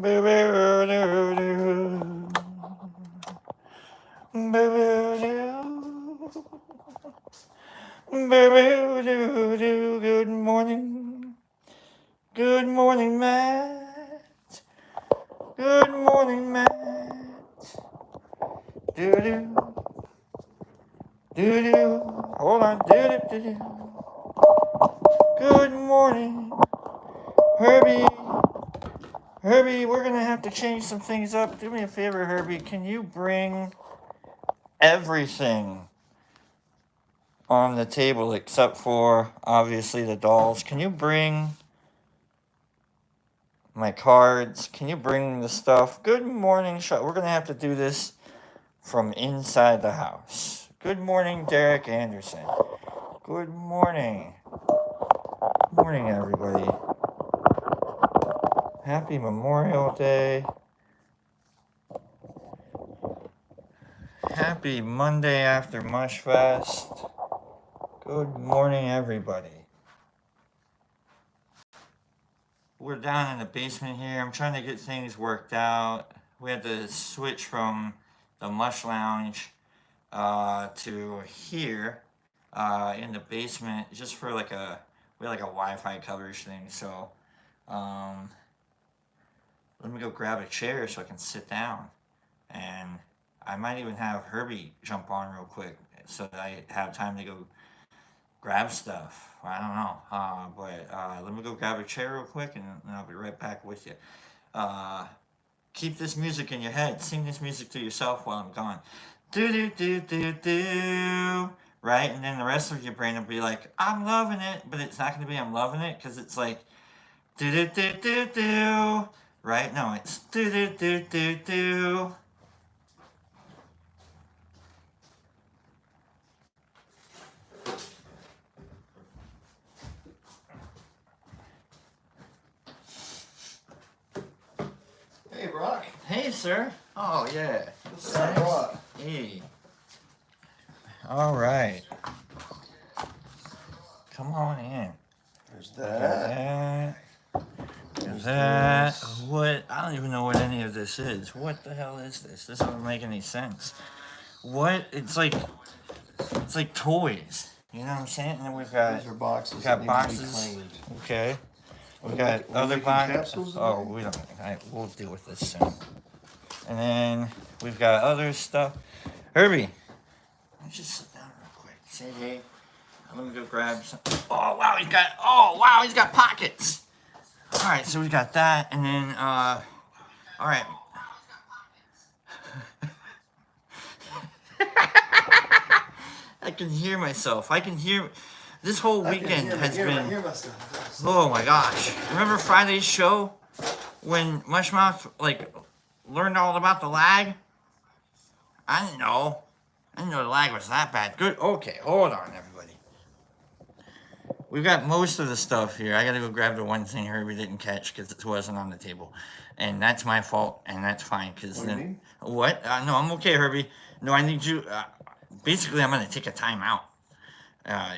Good morning. Good morning, Matt. Good morning, Matt. Do-do. Do-do. Hold on. Do-do. Good morning, Herbie. Herbie, we're gonna have to change some things up. Do me a favor, Herbie. Can you bring everything on the table except for obviously the dolls? Can you bring my cards? Can you bring the stuff? Good morning, we're gonna have to do this from inside the house. Good morning, Derek Anderson. Good morning. Good morning, everybody. Happy Memorial Day. Happy Monday after Mush Fest. Good morning, everybody. We're down in the basement here. I'm trying to get things worked out. We had to switch from the Mush Lounge to here in the basement just for we had like a Wi-Fi coverage thing. So let me go grab a chair so I can sit down, and I might even have Herbie jump on real quick so that I have time to go grab stuff. I don't know, but let me go grab a chair real quick, and I'll be right back with you. Keep this music in your head. Sing this music to yourself while I'm gone. Do do do do do. Right, and then the rest of your brain will be like, I'm loving it, but it's not going to be I'm loving it because it's like do do do do do. Right? No, it's do do do do do. Hey, Brock. Hey, sir. Oh, yeah. What's up? Hey. All right. Come on in. There's that. There's that. What? I don't even know what any of this is. What the hell is this? This doesn't make any sense. What? It's like toys. You know what I'm saying? And then we've got These are boxes. we've got that boxes. need to be cleaned. Okay. We got We're other making boxes. capsules Oh, today? we don't. We'll deal with this soon. And then we've got other stuff. Herbie, let me just sit down real quick. Say hey. Let me go grab some. Oh wow, he's got pockets. All right, so we got that, and then all right. I can hear myself. I can hear. This whole weekend has been. Oh my gosh! Remember Friday's show when Mushmouth learned all about the lag? I didn't know. I didn't know the lag was that bad. Good. Okay, hold on, everybody. We've got most of the stuff here. I gotta go grab the one thing Herbie didn't catch because it wasn't on the table, and that's my fault, and that's fine. Cause What do you mean? What? No, I'm okay, Herbie. No, I need you. Basically, I'm gonna take a time out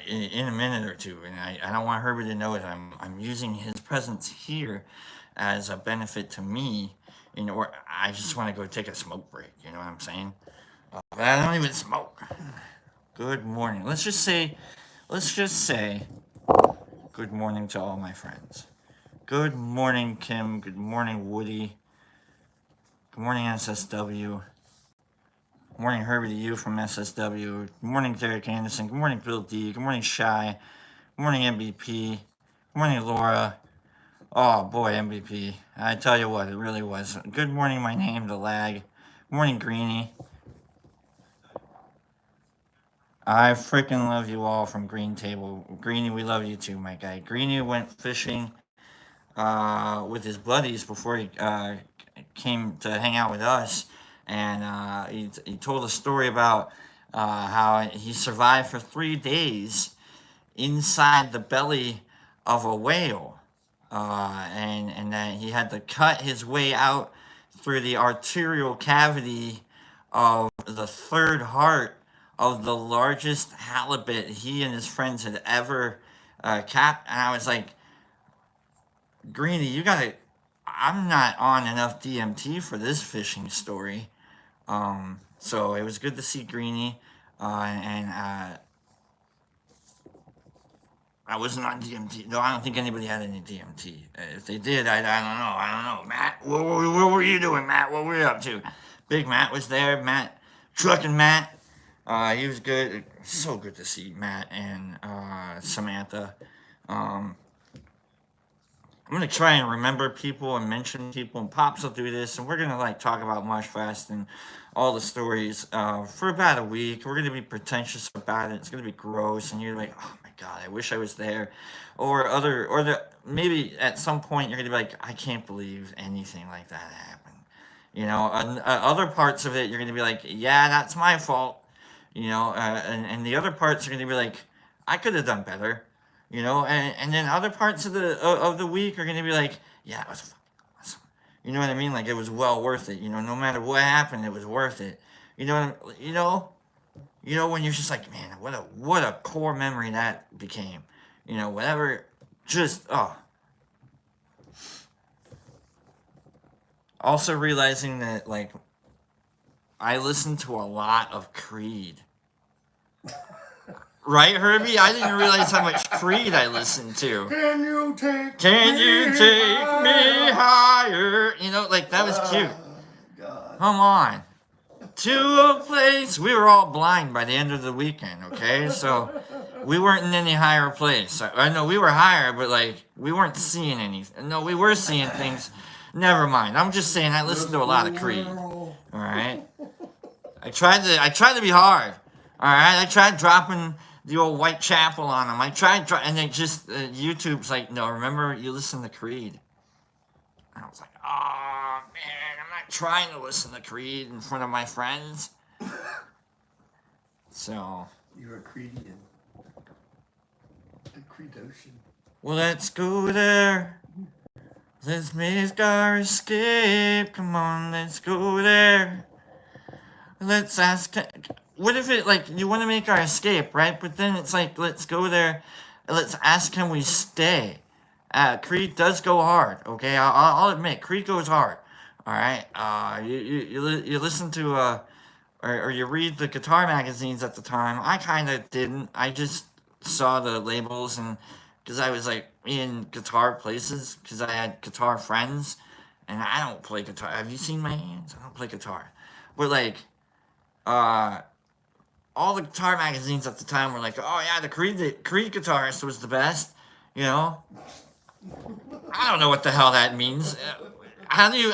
in a minute or two, and I don't want Herbie to know that I'm using his presence here as a benefit to me. Or I just want to go take a smoke break. You know what I'm saying? But I don't even smoke. Good morning. Let's just say, good morning to all my friends. Good morning, Kim. Good morning, Woody. Good morning, SSW. Good morning, Herbie to you from SSW. Good morning, Derek Anderson. Good morning, Bill D. Good morning, Shy. Good morning, MVP. Good morning, Laura. Oh boy, MVP. I tell you what, it really was. Good morning, my name, the lag. Good morning, Greenie. I freaking love you all from Green Table. Greenie, we love you too, my guy. Greenie went fishing with his buddies before he came to hang out with us, and he told a story about how he survived for 3 days inside the belly of a whale, and that he had to cut his way out through the arterial cavity of the third heart of the largest halibut he and his friends had ever capped. And I was like, Greenie, you gotta. I'm not on enough DMT for this fishing story. So it was good to see Greenie, and I wasn't on DMT. No, I don't think anybody had any DMT. If they did, I don't know. I don't know. Matt, what were you doing, Matt? What were you up to? Big Matt was there. Matt, trucking Matt. He was good. So good to see Matt and Samantha. Um, I'm gonna try and remember people and mention people, and Pops will do this, and we're gonna like talk about Mushfest and all the stories for about a week. We're gonna be pretentious about it. It's gonna be gross, and you're like, oh my god, I wish I was there, or the maybe at some point you're gonna be like, I can't believe anything like that happened. Other parts of it you're gonna be like, yeah, that's my fault. And the other parts are gonna be like, I could have done better. And then other parts of the week are gonna be like, yeah, it was fucking awesome. You know what I mean? Like it was well worth it. No matter what happened, it was worth it. When you're just like, man, what a core memory that became. Whatever, just oh. Also realizing that like I listened to a lot of Creed. Right, Herbie? I didn't realize how much Creed I listened to. Can you take me higher? Like that was cute. God. Come on. To a place. We were all blind by the end of the weekend, okay? So we weren't in any higher place. I know we were higher, but like we weren't seeing anything. No, we were seeing things. Never mind. I'm just saying I listened to a lot of Creed. All right. I tried to be hard. All right. I tried dropping the old Whitechapel on them. I tried, and it just YouTube's like, no. Remember, you listen to Creed. And I was like, oh man, I'm not trying to listen to Creed in front of my friends. So You're a Creedian. A Creedosian. Well, let's go there. Let's make our escape. Come on, let's go there. Let's ask. What if it, like, you want to make our escape, right? But then it's like, let's go there. Let's ask, can we stay? Creed does go hard, okay? I'll admit, Creed goes hard. All right? You listen to, or you read the guitar magazines at the time. I kind of didn't. I just saw the labels, and because I was, like, in guitar places, because I had guitar friends, and I don't play guitar. Have you seen my hands? I don't play guitar. But, like, all the guitar magazines at the time were like, oh yeah, the Creed guitarist was the best. I don't know what the hell that means. How do you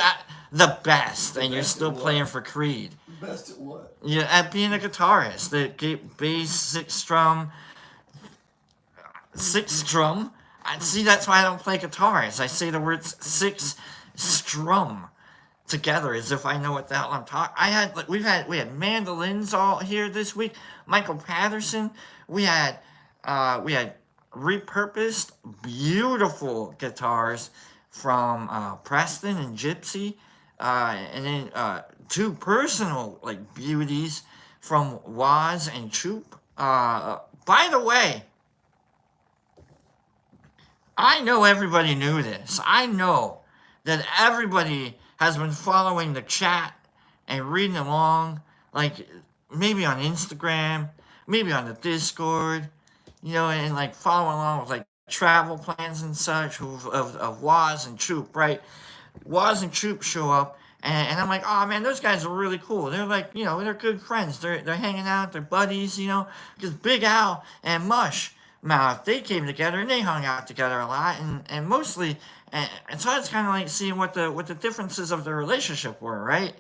the best, and you're still playing for Creed? Best at what? Yeah, at being a guitarist. The bass, six strum. See, that's why I don't play guitars. I say the words six strum together as if I know what the hell I'm talking. We had mandolins all here this week. Michael Patterson. We had repurposed beautiful guitars from Preston and Gypsy, and then two personal like beauties from Waz and Choop. By the way, I know everybody knew this. I know that everybody has been following the chat and reading along, like maybe on Instagram, maybe on the Discord, and like following along with like travel plans and such of Waz and Troop, right? Waz and Troop show up, and I'm like, oh man, those guys are really cool. They're like, they're good friends. They're hanging out, they're buddies, because Big Al and Mush Mouth, they came together and they hung out together a lot, and mostly. And so it's kind of like seeing what the differences of the relationship were, right?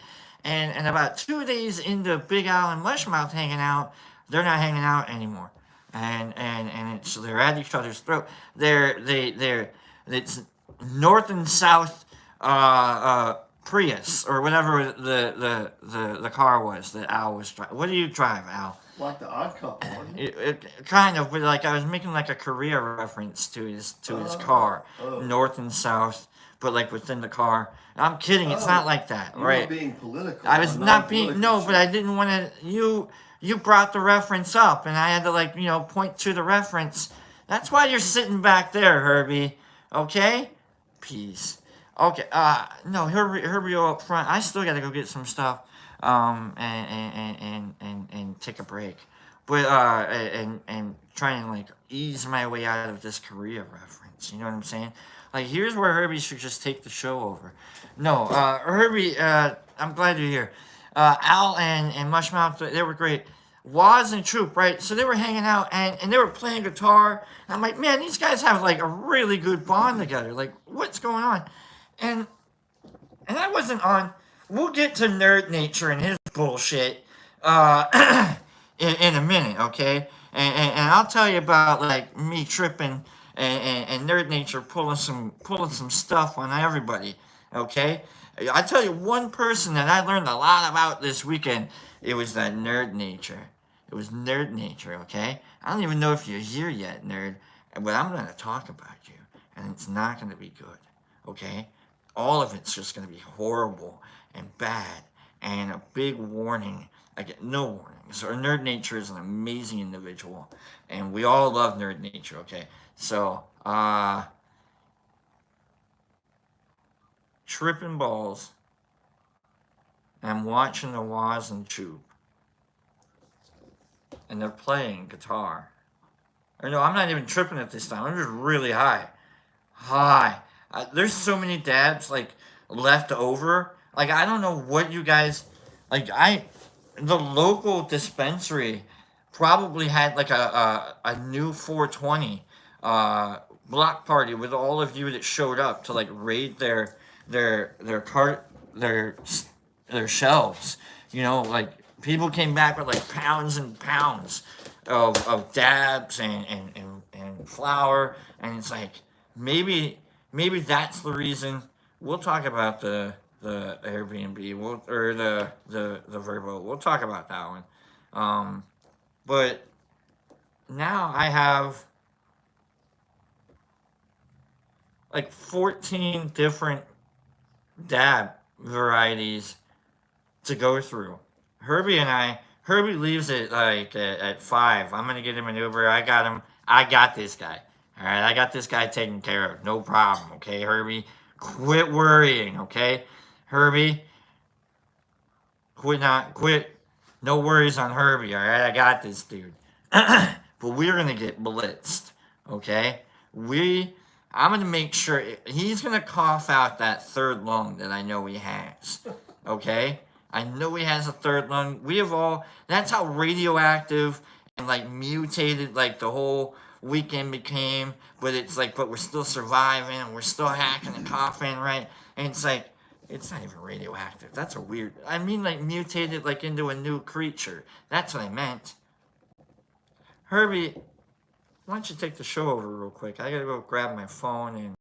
And about 2 days into Big Al and Mushmouth hanging out, they're not hanging out anymore, and they're at each other's throat. It's north and south Prius or whatever the car was that Al was driving. What do you drive, Al? Like the Odd Couple, wasn't it? It kind of, but like I was making like a career reference to his car, north and south, but like within the car. I'm kidding, it's not like that, You right? were being political. I was not being but I didn't want to. You brought the reference up, and I had to like point to the reference. That's why you're sitting back there, Herbie. Okay, peace. Okay. No, Herbie up front. I still gotta go get some stuff. And take a break. But and try and like ease my way out of this Korea reference. You know what I'm saying? Like here's where Herbie should just take the show over. No, Herbie. I'm glad you're here. Al and Mushmouth, they were great. Waz and Troop, right? So they were hanging out and they were playing guitar. And I'm like, man, these guys have like a really good bond together. Like, what's going on? And I wasn't on. We'll get to Nerd Nature and his bullshit in a minute, okay? And I'll tell you about like me tripping and Nerd Nature pulling some stuff on everybody, okay? I tell you one person that I learned a lot about this weekend. It was that Nerd Nature. It was Nerd Nature, okay? I don't even know if you're here yet, nerd, but I'm gonna talk about you, and it's not gonna be good, okay? All of it's just going to be horrible and bad and a big warning. I get no warning. So Nerd Nature is an amazing individual, and we all love Nerd Nature. Okay, so tripping balls. I'm watching the Waz and Troop, and they're playing guitar. Or no, I'm not even tripping at this time. I'm just really high. High. There's so many dabs like left over. Like I don't know what you guys like. The local dispensary probably had like a new 420 block party with all of you that showed up to like raid their cart their shelves. You know, like people came back with like pounds and pounds of dabs and flour, and it's like maybe that's the reason. We'll talk about the Airbnb, or the Verbo. We'll talk about that one. But now I have like 14 different dab varieties to go through. Herbie leaves it like at 5. I'm gonna get him an Uber. I got him. I got this guy. All right, I got this guy taken care of. No problem. Okay, Herbie, quit worrying. Okay, Herbie, quit. No worries on Herbie. All right, I got this dude. But we're gonna get blitzed. Okay, I'm gonna make sure he's gonna cough out that third lung that I know he has. Okay, I know he has a third lung. We have all. That's how radioactive and like mutated like the whole weekend became. But it's like, but we're still surviving and we're still hacking and coughing, right? And it's like, it's not even radioactive. That's a weird. I mean, like mutated like into a new creature. That's what I meant. Herbie, why don't you take the show over real quick? I gotta go grab my phone and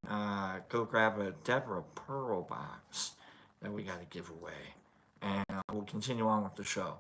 go grab a Deborah Pearl box that we gotta give away. And we'll continue on with the show.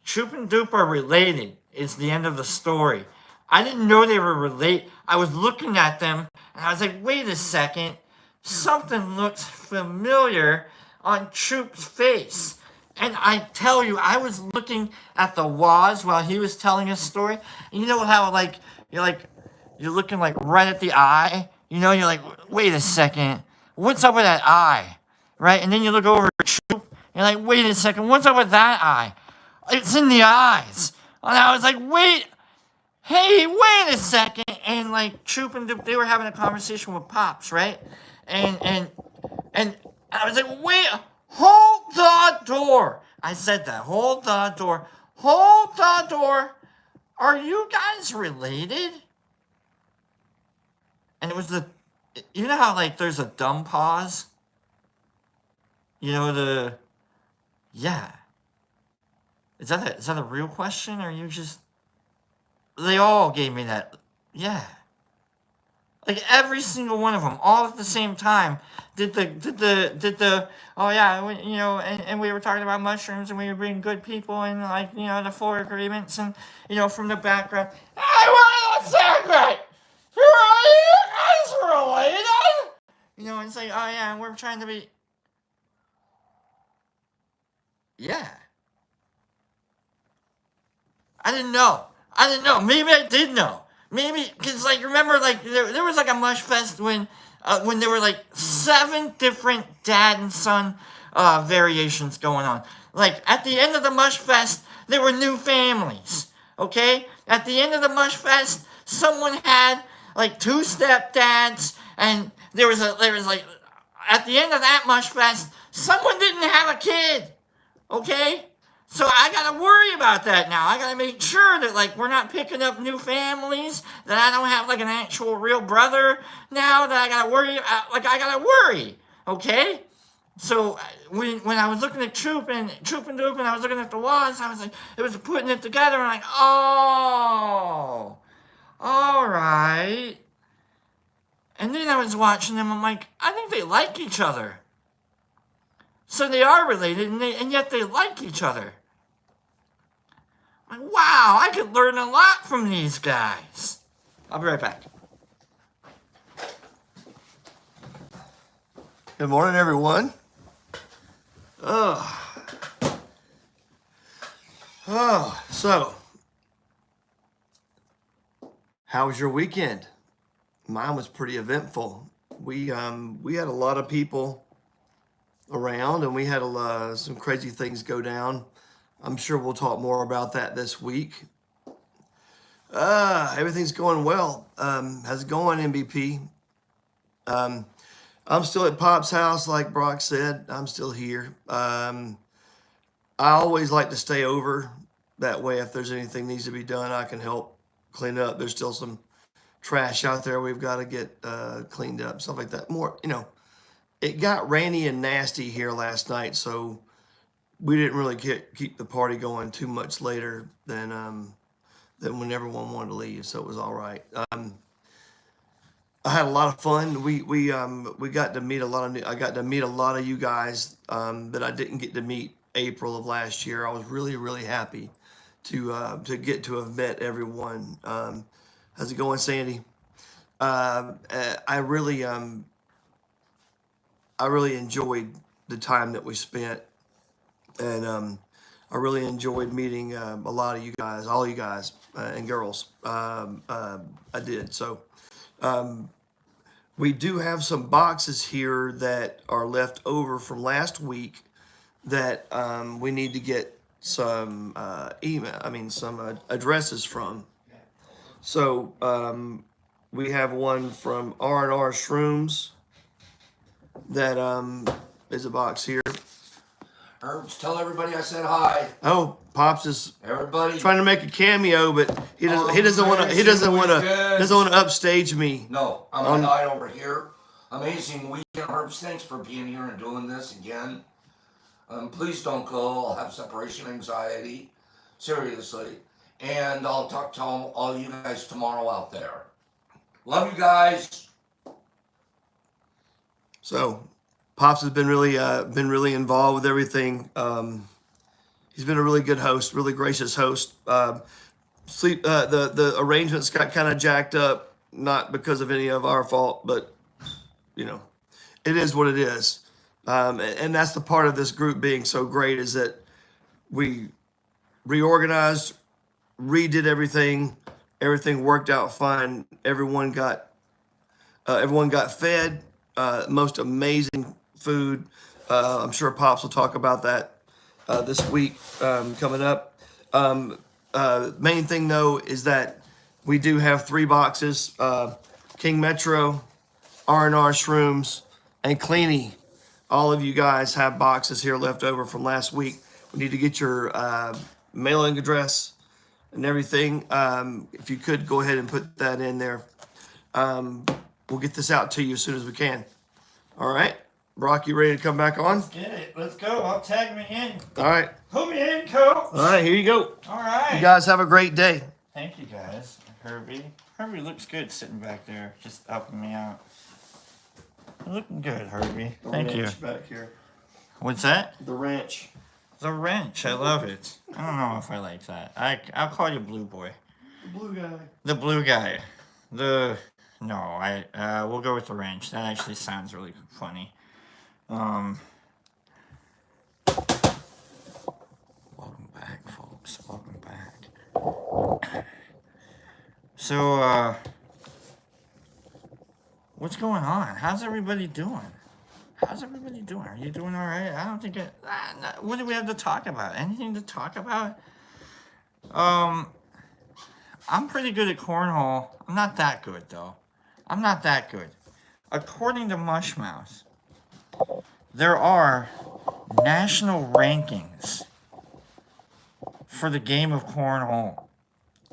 Troop and Dupe are related, is the end of the story. I didn't know they were related. I was looking at them and I was like, wait a second. Something looks familiar on Troop's face. And I tell you, I was looking at the Waz while he was telling his story. And you know how like you're looking like right at the eye? You know, you're like, wait a second, what's up with that eye? Right? And then you look over at Troop, and you're like, wait a second, what's up with that eye? It's in the eyes. And I was like, wait, hey, wait a second. And like Troop and they were having a conversation with Pops, right? And I was like, wait, hold the door. I said that. Hold the door. Hold the door. Are you guys related? And it was you know how like there's a dumb pause? You know yeah. Is that a real question, or you just, they all gave me that, yeah. Like every single one of them, all at the same time, did the oh yeah, you know, and we were talking about mushrooms and we were being good people and like, you know, the 4 agreements and, you know, from the background, I want a secret! Are you guys related? You know, it's like, oh yeah, we're trying to be, yeah. I didn't know. Maybe I did know. Maybe, because, like, remember, like, there was, like, a mush fest when when there were like 7 different dad and son variations going on. Like at the end of the Mush Fest, there were new families. Okay, at the end of the Mush Fest, someone had like 2 stepdads, and there was like at the end of that Mush Fest, someone didn't have a kid. Okay. So I gotta worry about that now. I gotta make sure that like we're not picking up new families, that I don't have like an actual real brother now, that I gotta worry. Like I gotta worry, okay? So when I was looking at Troop and Doop, and I was looking at the walls, I was like, it was putting it together, and I'm like, oh, all right. And then I was watching them. I'm like, I think they like each other. So they are related, and yet they like each other. Like, wow, I could learn a lot from these guys. I'll be right back. Good morning, everyone. So, how was your weekend? Mine was pretty eventful. We had a lot of people around, and we had some crazy things go down. I'm sure we'll talk more about that this week. Everything's going well. How's it going, MVP? I'm still at Pop's house, like Brock said. I'm still here. I always like to stay over. That way, if there's anything needs to be done, I can help clean up. There's still some trash out there we've got to get cleaned up, stuff like that. More, it got rainy and nasty here last night, so we didn't really keep the party going too much later than when everyone wanted to leave, so it was all right. I had a lot of fun. We got to meet a lot of I got to meet a lot of you guys that I didn't get to meet April of last year. I was really happy to get to have met everyone. How's it going, Sandy? I really enjoyed the time that we spent, and I really enjoyed meeting a lot of you guys, all you guys and girls. I did. So we do have some boxes here that are left over from last week that we need to get some some addresses from. So we have one from R&R Shrooms that is a box here. Herbs, tell everybody I said hi. Oh, Pops is Everybody trying to make a cameo, but he doesn't want to upstage me. No, I'm gonna hide over here. Amazing weekend, Herbs. Thanks for being here and doing this again. Please don't go. I'll have separation anxiety. Seriously. And I'll talk to all you guys tomorrow out there. Love you guys. So, Pops has been really involved with everything. He's been a really good host, really gracious host. The arrangements got kind of jacked up, not because of any of our fault, but it is what it is. And that's the part of this group being so great, is that we reorganized, redid everything. Everything worked out fine. Everyone got fed. Most amazing food. I'm sure Pops will talk about that this week coming up. Main thing though is that we do have 3 boxes: King Metro, R&R Shrooms, and Cleany. All of you guys have boxes here left over from last week. We need to get your mailing address and everything. If you could go ahead and put that in there. We'll get this out to you as soon as we can. All right. Brock, you ready to come back on? Let's get it. Let's go. I'll tag me in. All right. Put me in, coach. All right, here you go. All right. You guys have a great day. Thank you, guys. Herbie looks good sitting back there, just helping me out. You're looking good, Herbie. Thank you. Back here. What's that? The wrench. The wrench. I love it. I don't know if I like that. I'll call you Blue Boy. The blue guy. The blue guy. We'll go with the wrench. That actually sounds really funny. Welcome back, folks. Welcome back. So, what's going on? How's everybody doing? How's everybody doing? Are you doing all right? I don't think it. What do we have to talk about? Anything to talk about? Um, I'm pretty good at cornhole. I'm not that good though. I'm not that good. According to Mushmouth, there are national rankings for the game of cornhole.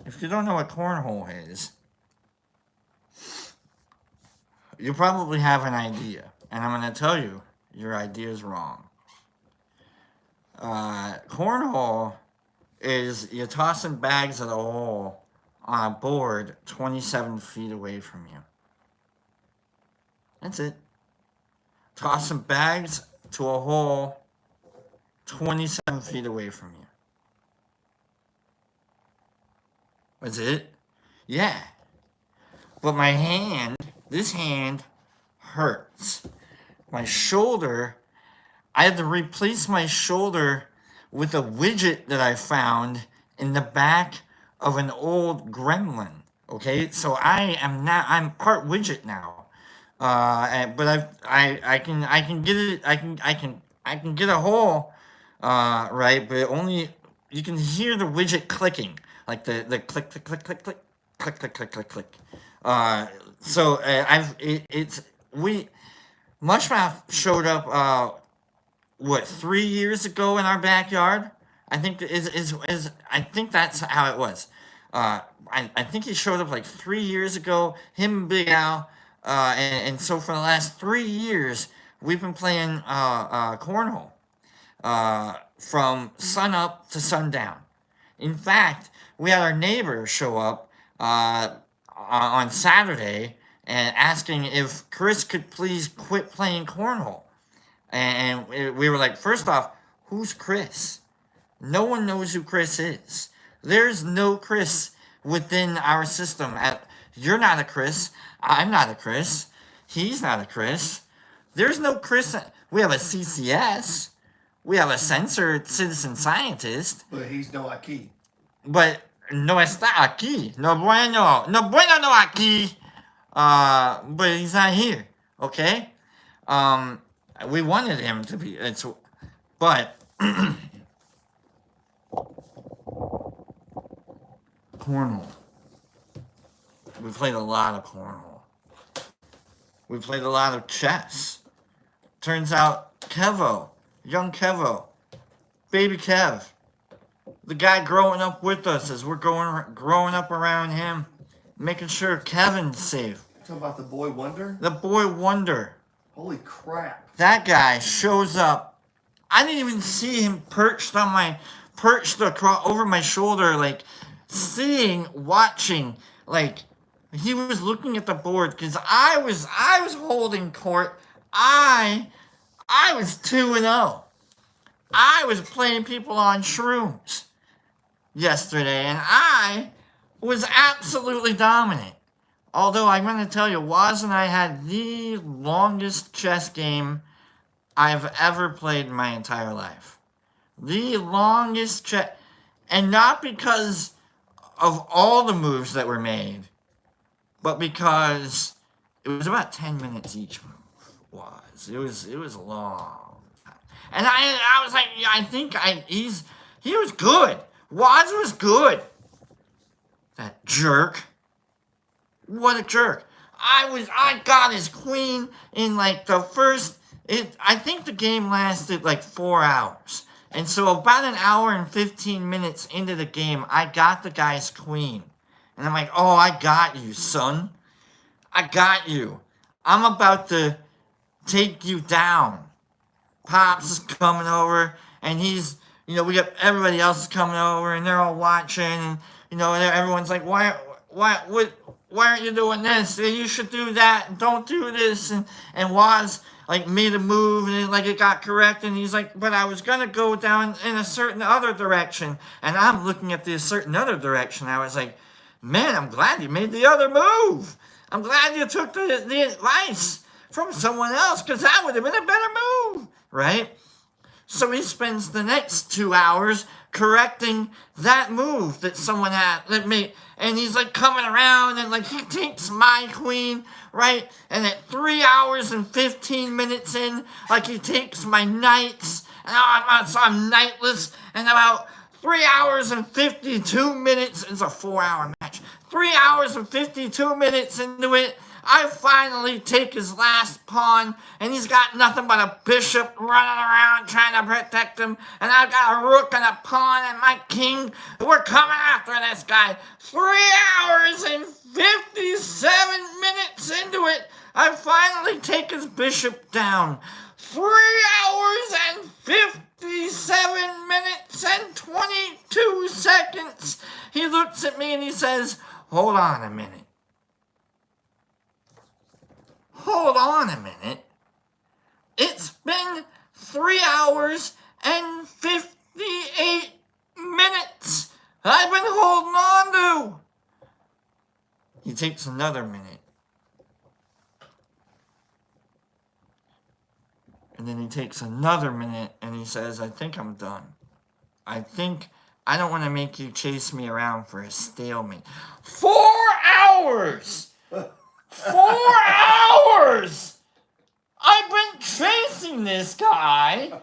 If you don't know what cornhole is, you probably have an idea. And I'm going to tell you, your idea is wrong. Cornhole is you're tossing bags at a hole on a board 27 feet away from you. That's it. Tossing bags to a hole 27 feet away from you. That's it? Yeah. But my hand, this hand, hurts. My shoulder, I had to replace my shoulder with a widget that I found in the back of an old Gremlin. Okay, so I'm part widget now. But I can get it. I can get a hole, right? But only you can hear the widget clicking, like the click click click click click click click click click click. Mushmouth showed up 3 years ago in our backyard. I think I think that's how it was. I think he showed up like 3 years ago. Him and Big Al. And so for the last 3 years, we've been playing cornhole from sun up to sundown. In fact, we had our neighbor show up on Saturday and asking if Chris could please quit playing cornhole. And we were like, first off, who's Chris? No one knows who Chris is. There's no Chris within our system. You're not a Chris. I'm not a Chris. He's not a Chris. There's no Chris. We have a CCS. We have a censored citizen scientist. But he's no aquí. But no está aquí. No bueno. No bueno no aquí. But he's not here. Okay? We wanted him to be. But cornhole. We played a lot of cornhole. We played a lot of chess. Turns out Kevo, young Kevo, baby Kev, the guy growing up with us as we're growing up around him, making sure Kevin's safe. Talking about the boy wonder? The boy wonder. Holy crap. That guy shows up. I didn't even see him perched across over my shoulder, like watching, like he was looking at the board because I was holding court. I was 2-0. I was playing people on shrooms yesterday, and I was absolutely dominant. Although I'm going to tell you, Waz and I had the longest chess game I've ever played in my entire life. The longest chess. And not because of all the moves that were made, but because it was about 10 minutes each move. It was long. And I was like, I think he was good. Waz was good. That jerk. What a jerk. I got his queen in like the first, I think the game lasted like 4 hours. And so about an hour and 15 minutes into the game, I got the guy's queen. And I'm like, oh, I got you, son. I got you. I'm about to take you down. Pops is coming over, and he's, we got everybody else is coming over, and they're all watching, and, everyone's like, why aren't you doing this? You should do that, and don't do this. And Waz, made a move, and it got correct, and he's like, but I was going to go down in a certain other direction. And I'm looking at this certain other direction. I was like, man, I'm glad you made the other move. I'm glad you took the advice from someone else, because that would have been a better move, right? So he spends the next 2 hours correcting that move that someone had that made, and he's like coming around and like he takes my queen, right? And at 3 hours and 15 minutes in, like he takes my knights, and so I'm knightless, and about 3 hours and 52 minutes, it's a 4-hour match. 3 hours and 52 minutes into it, I finally take his last pawn, and he's got nothing but a bishop running around trying to protect him, and I've got a rook and a pawn and my king. We're coming after this guy. 3 hours and 57 minutes into it, I finally take his bishop down. 3 hours and 57 minutes and 22 seconds. He looks at me and he says, "Hold on a minute. Hold on a minute. It's been 3 hours and 58 minutes I've been holding on to." He takes another minute. And then he takes another minute and he says, "I think I'm done. I don't want to make you chase me around for a stalemate." 4 hours! 4 hours! I've been chasing this guy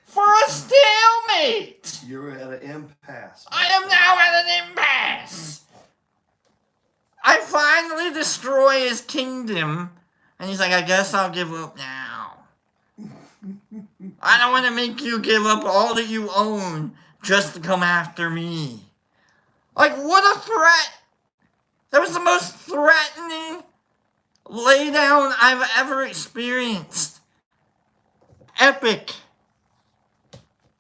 for a stalemate. You're at an impasse. I am now at an impasse. I finally destroy his kingdom, and he's like, "I guess I'll give up now. I don't want to make you give up all that you own just to come after me." Like, what a threat! That was the most threatening laydown I've ever experienced. Epic.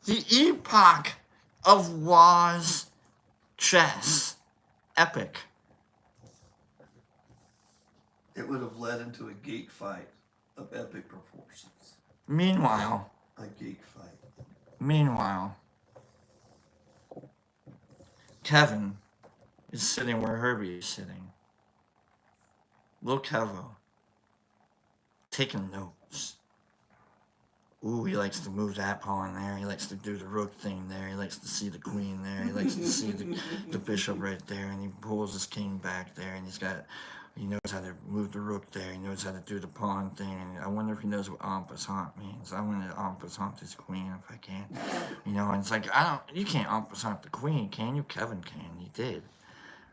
The epoch of Waz chess. Epic. It would have led into a geek fight of epic proportions. Meanwhile, A geek fight. Kevin is sitting where Herbie is sitting. Little Kevo. Taking notes. Ooh, he likes to move that pawn there. He likes to do the rook thing there. He likes to see the queen there. He likes to see the bishop right there. And he pulls his king back there. And he knows how to move the rook there. He knows how to do the pawn thing. And I wonder if he knows what en passant means. I want to en passant his queen if I can. And it's like, you can't en passant the queen, can you? Kevin can. He did.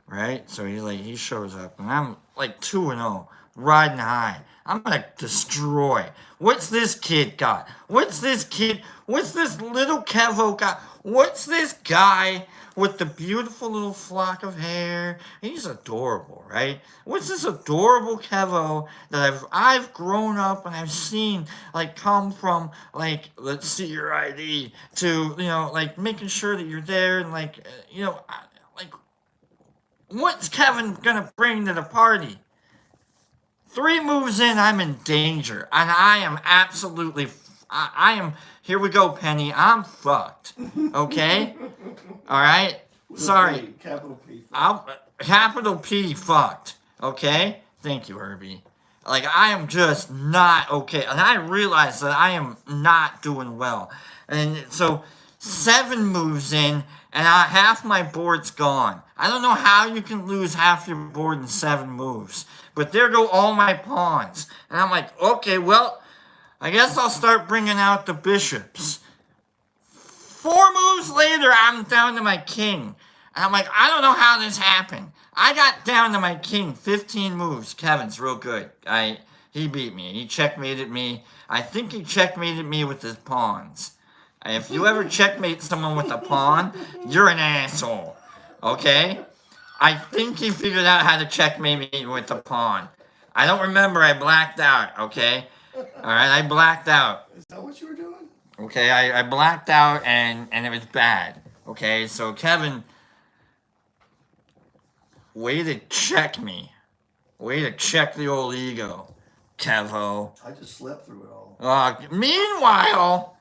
Right? So he shows up. And I'm like 2-0. Riding high. I'm gonna destroy. What's this kid got? What's this little Kevo got? What's this guy with the beautiful little flock of hair? He's adorable, right? What's this adorable Kevo that I've grown up and I've seen come from let's see your ID to making sure that you're there and what's Kevin gonna bring to the party? 3 moves in, I'm in danger. And I am absolutely, here we go, Penny. I'm fucked. Okay? All right? Sorry. Capital P. Capital P fucked. Okay? Thank you, Herbie. I am just not okay. And I realize that I am not doing well. And so 7 moves in, and half my board's gone. I don't know how you can lose half your board in 7 moves. But there go all my pawns. And I'm like, okay, well, I guess I'll start bringing out the bishops. 4 moves later, I'm down to my king. And I'm like, I don't know how this happened. I got down to my king 15 moves. Kevin's real good. He beat me. He checkmated me. I think he checkmated me with his pawns. If you ever checkmate someone with a pawn, you're an asshole. Okay? I think he figured out how to checkmate me with the pawn. I don't remember. I blacked out, okay? All right, I blacked out. Is that what you were doing? Okay, I blacked out and it was bad. Okay, so Kevin, way to check me. Way to check the old ego, Kevo. I just slept through it all. Meanwhile,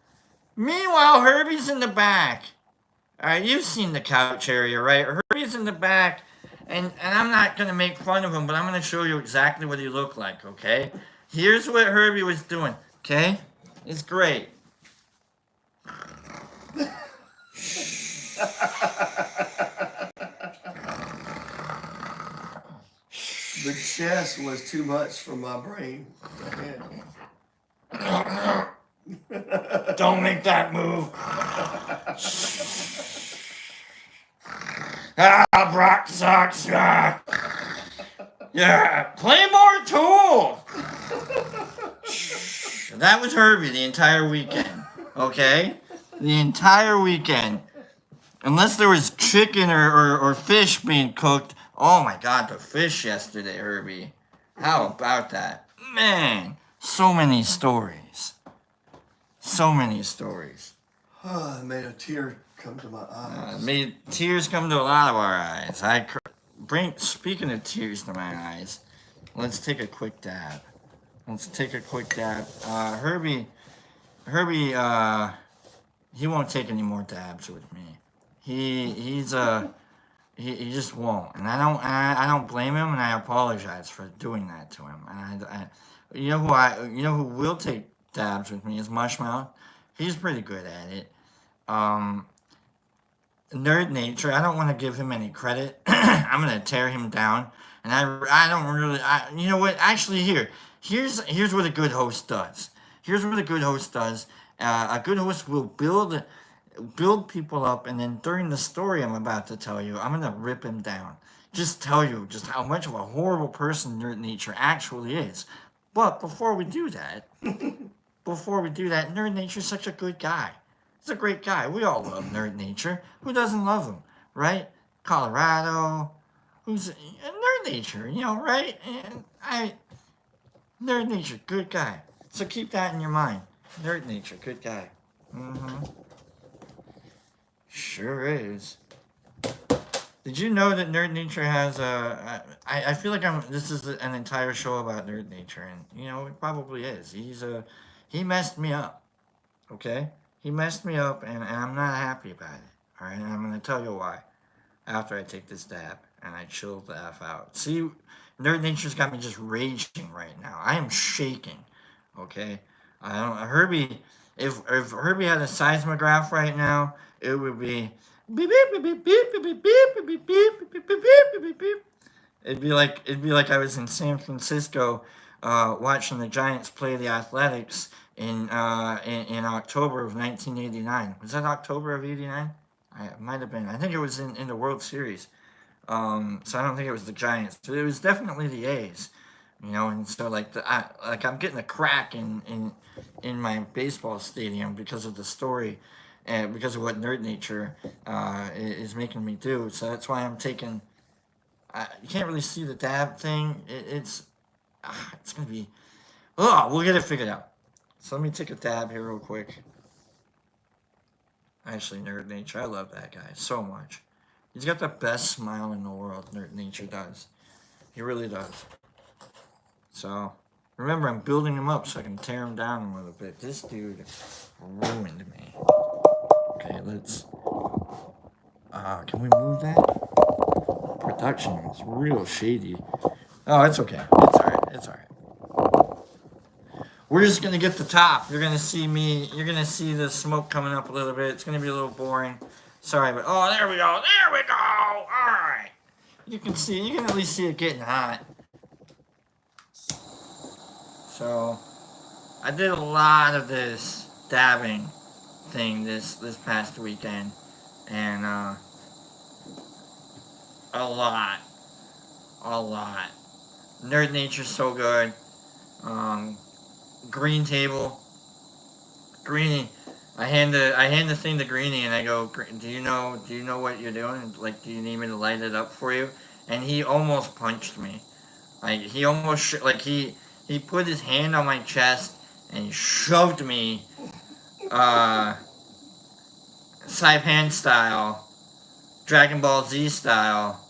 Herbie's in the back. All right, you've seen the couch area, right? Herbie's in the back, and I'm not going to make fun of him, but I'm going to show you exactly what he looked like, okay? Here's what Herbie was doing. Okay? It's great. The chest was too much for my brain to handle. Don't make that move. Brock sucks. Yeah, play more Tool. That was Herbie the entire weekend. Okay? The entire weekend. Unless there was chicken or fish being cooked. Oh my god, the fish yesterday, Herbie. How about that? Man, so many stories. So many stories. Oh, it made a tear come to my eyes. Made tears come to a lot of our eyes. Speaking of tears to my eyes, let's take a quick dab. Herbie, he won't take any more dabs with me. He just won't, and I don't blame him, and I apologize for doing that to him. And you know who will take dabs with me is Mushmouth. He's pretty good at it. Nerd Nature, I don't want to give him any credit. I'm gonna tear him down, and I don't really. You know what? Actually, here's what a good host does. Here's what a good host does. A good host will build people up, and then during the story I'm about to tell you, I'm gonna rip him down. Just tell you just how much of a horrible person Nerd Nature actually is. But before we do that, Nerd Nature's such a good guy. He's a great guy. We all love Nerd Nature. Who doesn't love him, right? Colorado. Who's Nerd Nature? You know, right? And Nerd Nature, good guy. So keep that in your mind. Nerd Nature, good guy. Sure is. Did you know that Nerd Nature has I feel like this is an entire show about Nerd Nature, and you know it probably is. He messed me up. Okay, he messed me up, and I'm not happy about it. All right, and I'm gonna tell you why after I take this dab and I chill the f out. See, Nerd Nature's got me just raging right now. I am shaking. Okay, I don't Herbie. If Herbie had a seismograph right now, it would be beep beep beep beep beep beep beep beep beep beep beep beep beep beep. It'd be like I was in San Francisco, watching the Giants play the Athletics in October of 1989. Was that October of '89? It might have been. I think it was in the World Series. So I don't think it was the Giants. But it was definitely the A's. You know, and so I'm getting a crack in my baseball stadium because of the story, and because of what Nerd Nature is making me do. So that's why I'm taking. You can't really see the dab thing. It's gonna be. Oh, we'll get it figured out. So let me take a dab here real quick. Actually, Nerd Nature, I love that guy so much. He's got the best smile in the world. Nerd Nature does. He really does. So remember, I'm building him up so I can tear him down a little bit. This dude ruined me. Okay, let's. Can we move that? Production is real shady. Oh, it's okay. It's alright. It's alright. We're just gonna get the top. You're gonna see me. You're gonna see the smoke coming up a little bit. It's gonna be a little boring. Sorry, but oh, there we go. There we go. All right. You can see. You can at least see it getting hot. So, I did a lot of this dabbing thing this past weekend, and a lot. Nerd Nature's so good. Green table. Greenie. I hand the thing to Greenie and I go, do you know what you're doing? Like, do you need me to light it up for you? And he almost punched me. Like he almost he put his hand on my chest and he shoved me, Saipan style, Dragon Ball Z style,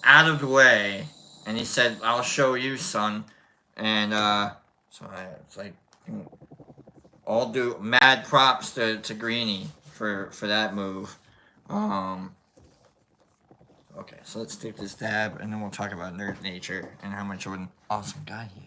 out of the way, and he said, "I'll show you, son." And it's like, all do mad props to Greenie for that move. Okay, so let's take this dab, and then we'll talk about Nerd Nature and how much of an awesome guy he is.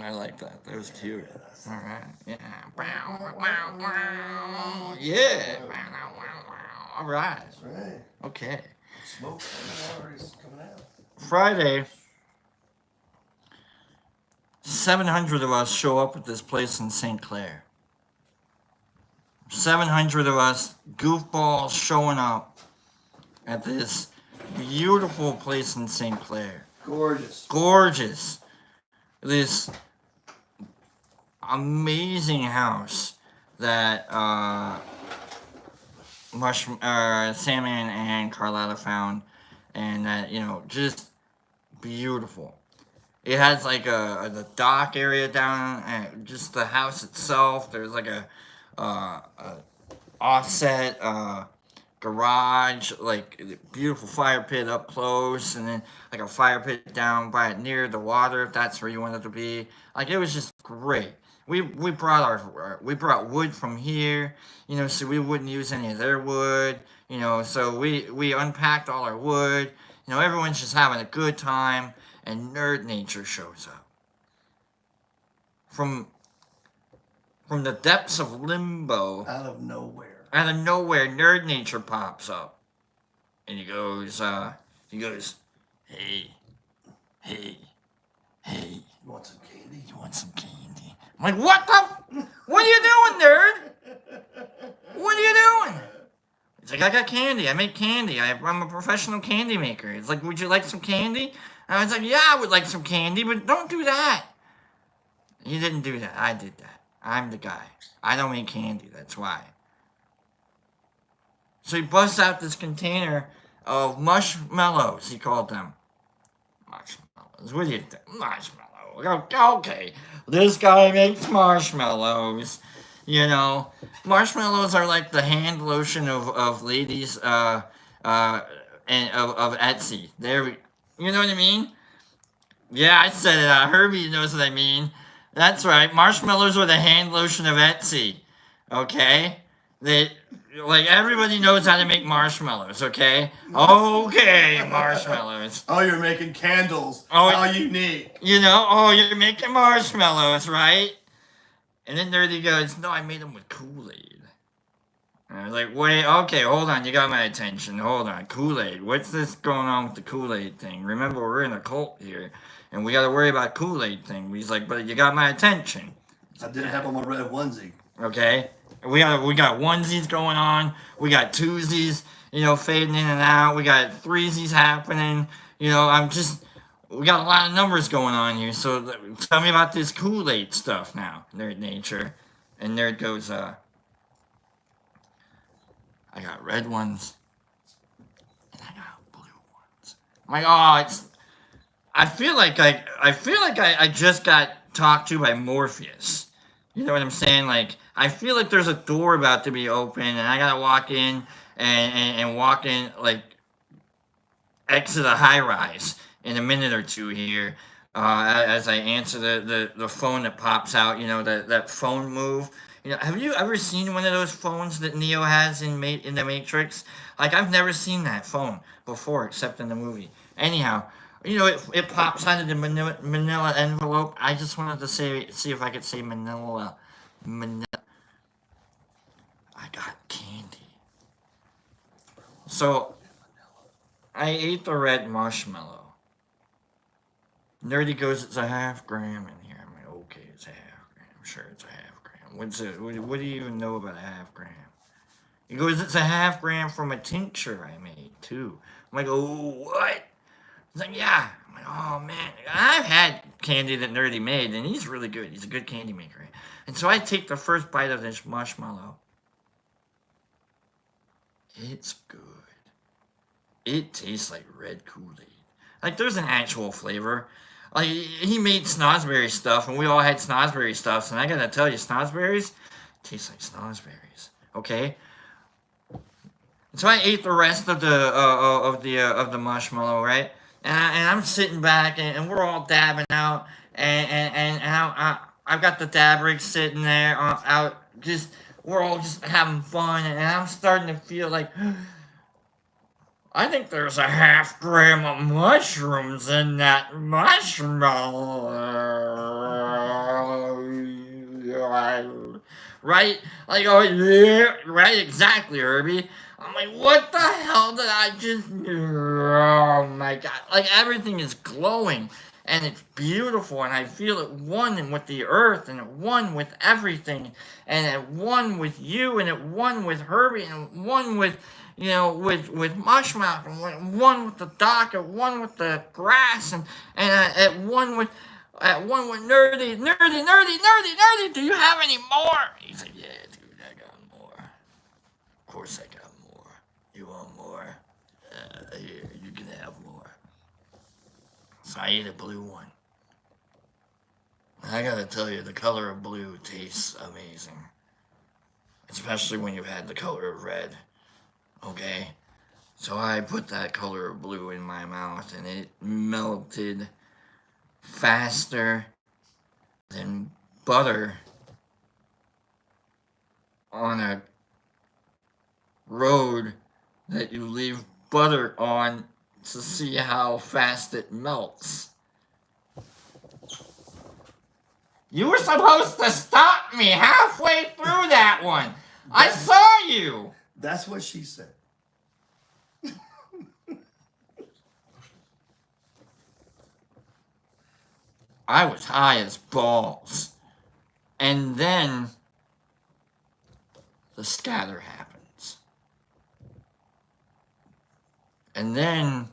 I like that. That was cute. All right. Yeah. Yeah. All right. That's right. Okay. Smoke already coming out. Friday, 700 of us show up at this place in St. Clair. 700 of us goofballs showing up at this beautiful place in St. Clair. Gorgeous. Gorgeous. This amazing house that Sammy and Carlotta found, and that, just beautiful. It has like the dock area down, and just the house itself. There's like a offset garage, like beautiful fire pit up close, and then like a fire pit down by it near the water, if that's where you want it to be. Like, it was just great. We brought wood from here, so we wouldn't use any of their wood, so we unpacked all our wood. Everyone's just having a good time, and Nerd Nature shows up from the depths of limbo. Out of nowhere. Nerd Nature pops up, and he goes, hey. You want some candy? I'm like, what are you doing, nerd? What are you doing? He's like, I got candy. I make candy. I'm a professional candy maker. It's like, would you like some candy? And I was like, yeah, I would like some candy, but don't do that. He didn't do that. I did that. I'm the guy. I don't make candy. That's why. So he busts out this container of marshmallows, he called them. Marshmallows. What do you think? Marshmallows. Okay. This guy makes marshmallows. Marshmallows are like the hand lotion of ladies and of Etsy. You know what I mean? Yeah, I said it. Herbie knows what I mean. That's right. Marshmallows are the hand lotion of Etsy. Okay? Everybody knows how to make marshmallows, okay? Okay, marshmallows. Oh, you're making candles. Oh, how unique. You're making marshmallows, right? And then Nerdy goes, no, I made them with Kool-Aid. And I was like, wait, okay, hold on, you got my attention. Hold on, Kool-Aid. What's this going on with the Kool-Aid thing? Remember, we're in a cult here, and we got to worry about Kool-Aid thing. He's like, but you got my attention. I didn't have on my red onesie. Okay? We got onesies going on. We got twosies, fading in and out. We got threesies happening. We got a lot of numbers going on here. So tell me about this Kool-Aid stuff now, Nerd Nature. And Nerd goes, I got red ones, and I got blue ones. I'm like, I feel like I just got talked to by Morpheus. You know what I'm saying? Like, I feel like there's a door about to be open, and I gotta walk in and walk in, like, exit a high rise in a minute or two here, as I answer the phone that pops out. That phone move. Have you ever seen one of those phones that Neo has in the Matrix? Like, I've never seen that phone before, except in the movie. Anyhow, it pops out of the manila envelope. I just wanted to see if I could say manila. I got candy. So, I ate the red marshmallow. Nerdy goes, it's a half gram in here. I'm like, okay, it's a half gram. Sure, it's a half gram. What do you even know about a half gram? He goes, it's a half gram from a tincture I made, too. I'm like, oh, what? He's like, yeah. I'm like, oh, man. I've had candy that Nerdy made, and he's really good. He's a good candy maker. And so I take the first bite of this marshmallow. It's good. It tastes like red Kool-Aid. Like, there's an actual flavor. Like, he made snozzberry stuff, and we all had snozzberry stuff, and I gotta tell you, snozzberries taste like snozzberries. Okay? So I ate the rest of the marshmallow, right? And I'm sitting back, and we're all dabbing out, and I've got the dab rig sitting there out, we're all just having fun, and I'm starting to feel like, I think there's a half gram of mushrooms in that marshmallow. right? Like, oh, yeah, right, exactly, Herbie. I'm like, what the hell did I just do? Oh my god. Like, everything is glowing and it's beautiful, and I feel it one with the earth, and it one with everything, and it one with you, and it one with Herbie, and one with, with Mushmouth, and one with the dock, and one with the grass, and at one with Nerdy. Do you have any more? He said, yeah, dude, I got more. Of course I got more. You want more? Here, you can have more. So I ate a blue one. And I gotta tell you, the color of blue tastes amazing. Especially when you've had the color of red. Okay? So I put that color of blue in my mouth, and it melted faster than butter on a road that you leave butter on to see how fast it melts. You were supposed to stop me halfway through that one. I saw you. That's what she said. I was high as balls. And then the scatter happens. And then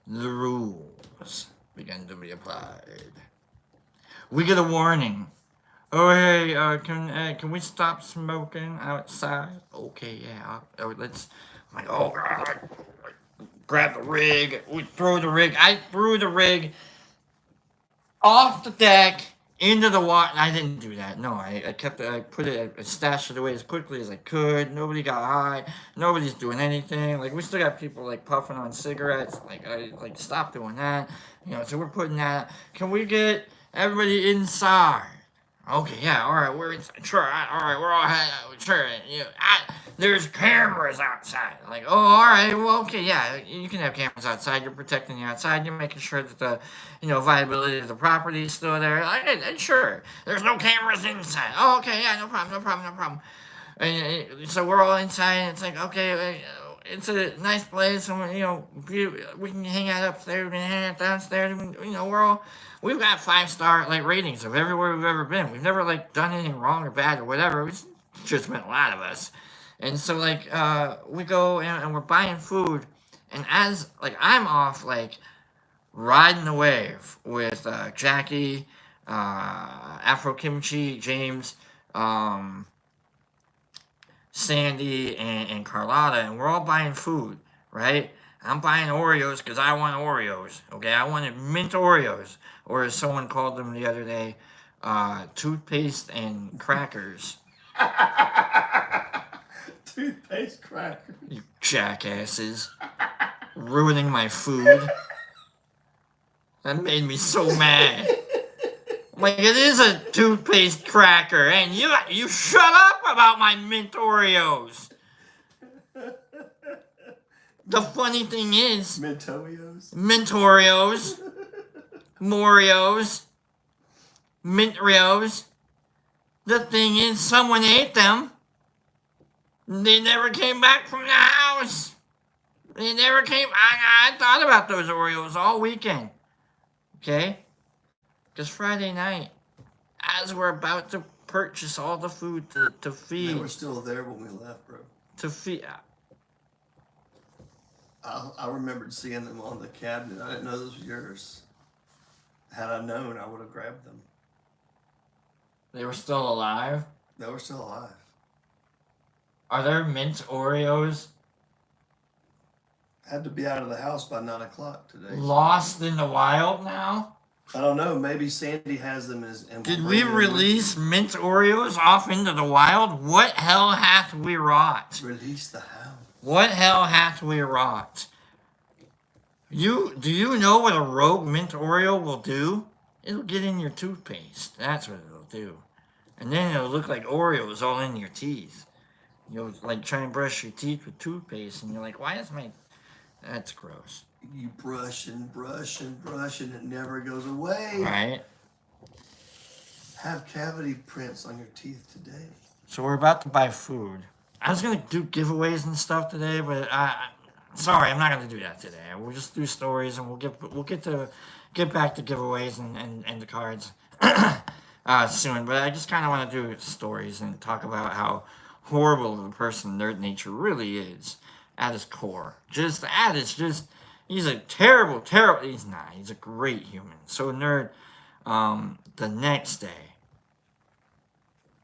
the rules begin to be applied. We get a warning. Oh, hey, can we stop smoking outside? Okay, yeah, let's, I'm like, oh, God. Grab the rig. We throw the rig. I threw the rig off the deck into the water. I didn't do that. No, I kept it. I stashed it away as quickly as I could. Nobody got high. Nobody's doing anything. Like, we still got people like puffing on cigarettes. Like, I stop doing that. So we're putting that. Can we get everybody inside? Okay, yeah, all right, we're inside. Sure, all right, we're all sure. There's cameras outside. Like, oh, all right, well, okay, yeah, you can have cameras outside. You're protecting the outside. You're making sure that the, viability of the property is still there. Sure, there's no cameras inside. Oh, okay, yeah, no problem. And so we're all inside, and it's like, okay, it's a nice place, and we can hang out upstairs, we can hang out downstairs. We've got 5-star ratings of everywhere we've ever been. We've never done anything wrong or bad or whatever. It's just been a lot of us. And so we go and we're buying food, and as I'm off riding the wave with Jackie, Afro Kimchi, James, Sandy, and Carlotta, and we're all buying food, right? I'm buying Oreos because I want Oreos, okay? I wanted mint Oreos, or as someone called them the other day, toothpaste and crackers. Toothpaste crackers. You jackasses. Ruining my food. That made me so mad. It is a toothpaste cracker, and you shut up about my mint Oreos. The funny thing is... Mentorios? Mentorios. Morios. Mintrios. The thing is, someone ate them. They never came back from the house. They never came... I thought about those Oreos all weekend. Okay? Because Friday night, as we're about to purchase all the food to feed... They were still there when we left, bro. To feed... I remembered seeing them on the cabinet. I didn't know those were yours. Had I known, I would have grabbed them. They were still alive? They were still alive. Are there mint Oreos? Had to be out of the house by 9 o'clock today. Lost in the wild now? I don't know. Maybe Sandy has them. Did we release mint Oreos off into the wild? What hell hath we wrought? Release the hound. What hell hath we wrought? Do you know what a rogue mint Oreo will do? It'll get in your toothpaste. That's what it'll do. And then it'll look like Oreos all in your teeth. You'll try and brush your teeth with toothpaste, and you're like, why is my... That's gross. You brush and brush and brush, and it never goes away. Right? Have cavity prints on your teeth today. So we're about to buy food. I was gonna do giveaways and stuff today, but sorry, I'm not gonna do that today. We'll just do stories, and we'll get back to giveaways and the cards soon. But I just kind of want to do stories and talk about how horrible of a person Nerd Nature really is at his core. He's a terrible, terrible. He's not. He's a great human. So Nerd, the next day,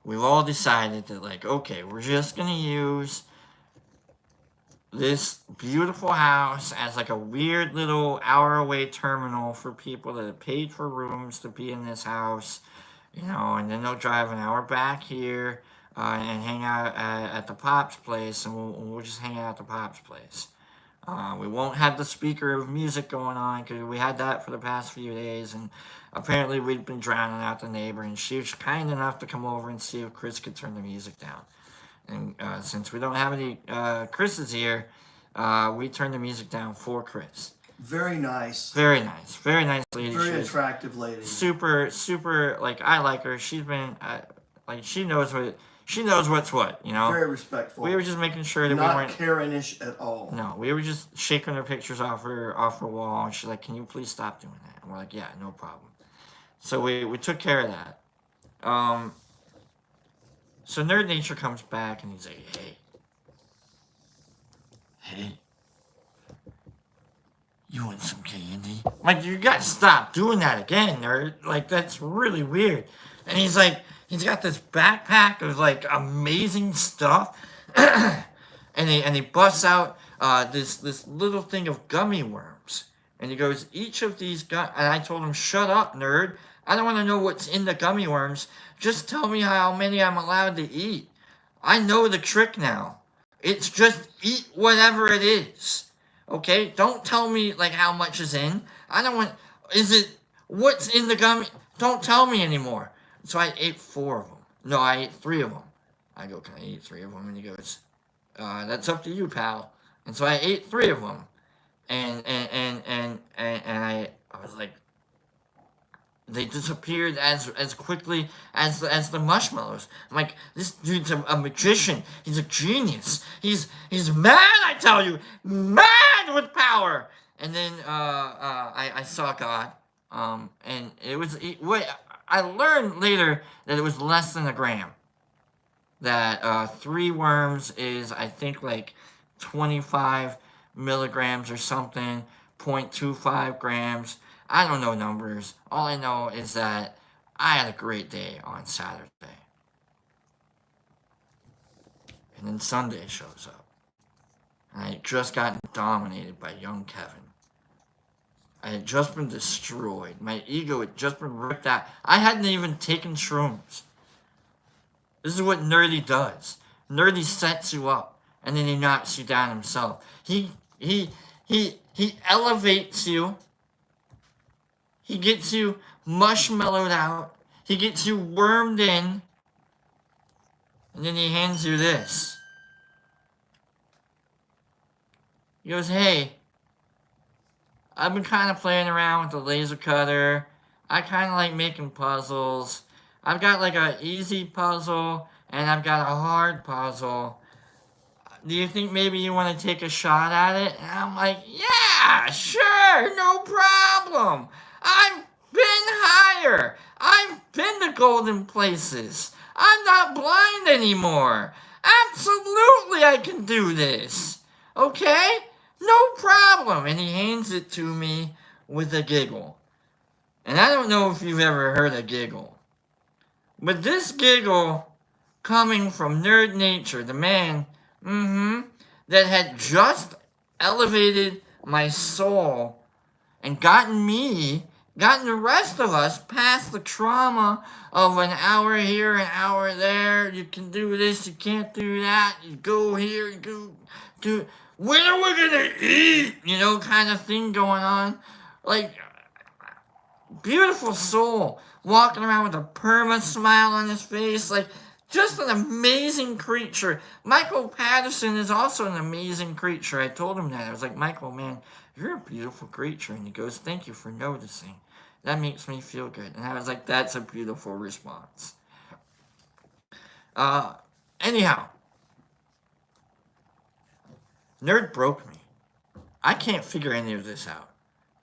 we've all decided that, like, okay, we're just gonna use this beautiful house as like a weird little hour away terminal for people that have paid for rooms to be in this house, and then they'll drive an hour back here and hang out at the Pop's place, and we'll just hang out at the Pop's place. We won't have the speaker of music going on because we had that for the past few days, and apparently we'd been drowning out the neighbor, and she was kind enough to come over and see if Chris could turn the music down. And since we don't have any Chris's here, we turned the music down for Chris. Very nice. Very nice lady. Very attractive lady. Super, super. Like, I like her. She's been she knows what's what. Very respectful. We were just making sure that Not we weren't Karen-ish at all. No, we were just shaking her pictures off her wall, and she's like, "Can you please stop doing that?" And we're like, "Yeah, no problem." So we took care of that. So Nerd Nature comes back, and he's like, hey, you want some candy? I'm like, you gotta stop doing that again, nerd. Like, that's really weird. And he's like, he's got this backpack of like amazing stuff, and he busts out this little thing of gummy worms, and he goes, each of these and I told him, shut up, nerd. I don't want to know what's in the gummy worms. Just tell me how many I'm allowed to eat. I know the trick now. It's just eat whatever it is. Okay? Don't tell me like how much is in. I don't want. What's in the gummy? Don't tell me anymore. So I ate 4 of them. No, I ate 3 of them. I go, can I eat 3 of them? And he goes, that's up to you, pal. And so I ate 3 of them. And I was like, they disappeared as quickly as the marshmallows. I'm like, this dude's a magician. He's a genius. He's mad, I tell you, mad with power. And then I saw God, and it was I learned later that it was less than a gram. That 3 worms is, I think, like 25 milligrams or something, 0.25 grams. I don't know numbers. All I know is that I had a great day on Saturday. And then Sunday shows up. And I had just gotten dominated by young Kevin. I had just been destroyed. My ego had just been ripped out. I hadn't even taken shrooms. This is what Nerdy does. Nerdy sets you up, and then he knocks you down himself. He elevates you. He gets you marshmallowed out. He gets you wormed in. And then he hands you this. He goes, hey, I've been kind of playing around with the laser cutter. I kind of like making puzzles. I've got like an easy puzzle, and I've got a hard puzzle. Do you think maybe you want to take a shot at it? And I'm like, yeah, sure, no problem. I've been higher. I've been to golden places. I'm not blind anymore. Absolutely, I can do this. Okay? No problem. And he hands it to me with a giggle. And I don't know if you've ever heard a giggle. But this giggle coming from Nerd Nature, the man, that had just elevated my soul and gotten the rest of us past the trauma of an hour here, an hour there. You can do this, you can't do that. You go here, you go do. When are we gonna eat? Kind of thing going on. Like, beautiful soul walking around with a perma smile on his face. Like, just an amazing creature. Michael Patterson is also an amazing creature. I told him that. I was like, Michael, man, you're a beautiful creature. And he goes, thank you for noticing. That makes me feel good. And I was like, that's a beautiful response. Anyhow, Nerd broke me. I can't figure any of this out.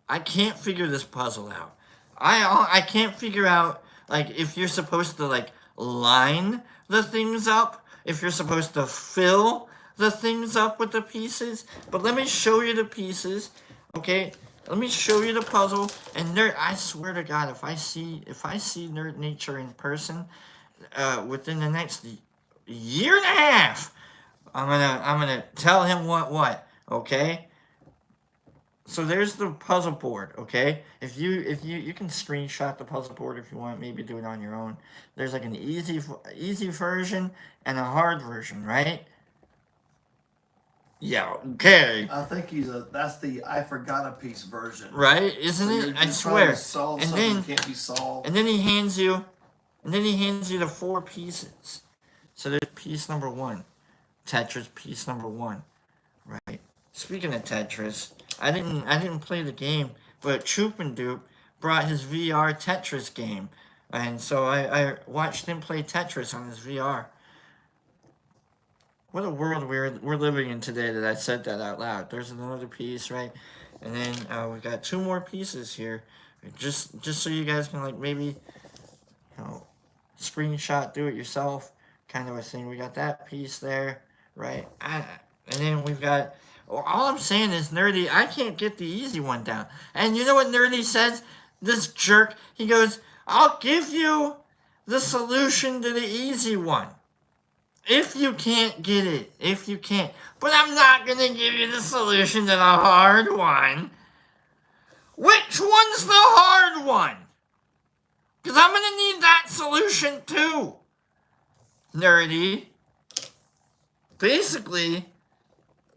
I can't figure this puzzle out. I can't figure out like if you're supposed to like line the things up, if you're supposed to fill the things up with the pieces. But let me show you the pieces, okay? Let me show you the puzzle. And Nerd, I swear to God, if I see Nerd Nature in person, within the next year and a half, I'm gonna tell him what, okay? So there's the puzzle board, okay? If you can screenshot the puzzle board if you want, maybe do it on your own. There's like an easy version and a hard version, right? Yeah, okay. I think that's the I forgot a piece version. Right? Isn't it? I swear. Solve And something then can't be solved. and then he hands you the 4 pieces. So there's piece number 1. Tetris piece number 1. Right. Speaking of Tetris, I didn't play the game, but Troop and Dupe brought his VR Tetris game, and so I watched him play Tetris on his VR. What a world we're living in today that I said that out loud. There's another piece, right? And then we got 2 more pieces here, just so you guys can like maybe, screenshot, do it yourself, kind of a thing. We got that piece there, right? And then we've got. All I'm saying is, Nerdy, I can't get the easy one down. And you know what Nerdy says? This jerk, he goes, I'll give you the solution to the easy one. If you can't get it. If you can't. But I'm not going to give you the solution to the hard one. Which one's the hard one? Because I'm going to need that solution too. Nerdy. Basically,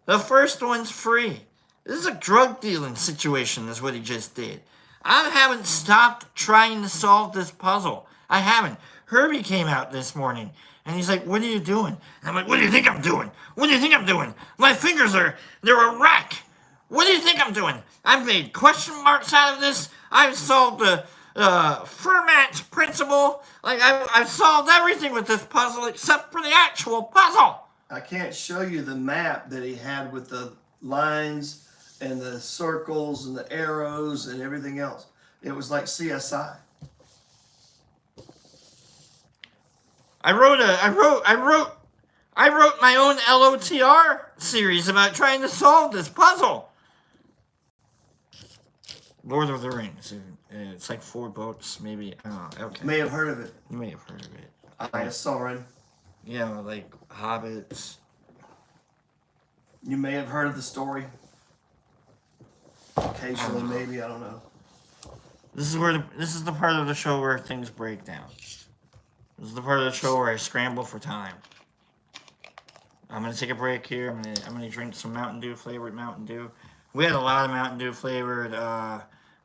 the first one's free. This is a drug dealing situation, is what he just did. I haven't stopped trying to solve this puzzle. I haven't. Herbie came out this morning, and he's like, what are you doing? And I'm like, what do you think I'm doing? What do you think I'm doing? My fingers they're a wreck. What do you think I'm doing? I've made question marks out of this. I've solved the Fermat principle. Like, I've solved everything with this puzzle except for the actual puzzle. I can't show you the map that he had with the lines and the circles and the arrows and everything else. It was like CSI. I wrote my own LOTR series about trying to solve this puzzle. Lord of the Rings. It's like 4 books, maybe. Oh, okay. May have heard of it. You may have heard of it. I saw it. Like Hobbits. You may have heard of the story. Occasionally, maybe, I don't know. This is the part of the show where things break down. This is the part of the show where I scramble for time. I'm gonna take a break here. I'm gonna drink some Mountain Dew flavored Mountain Dew. We had a lot of Mountain Dew flavored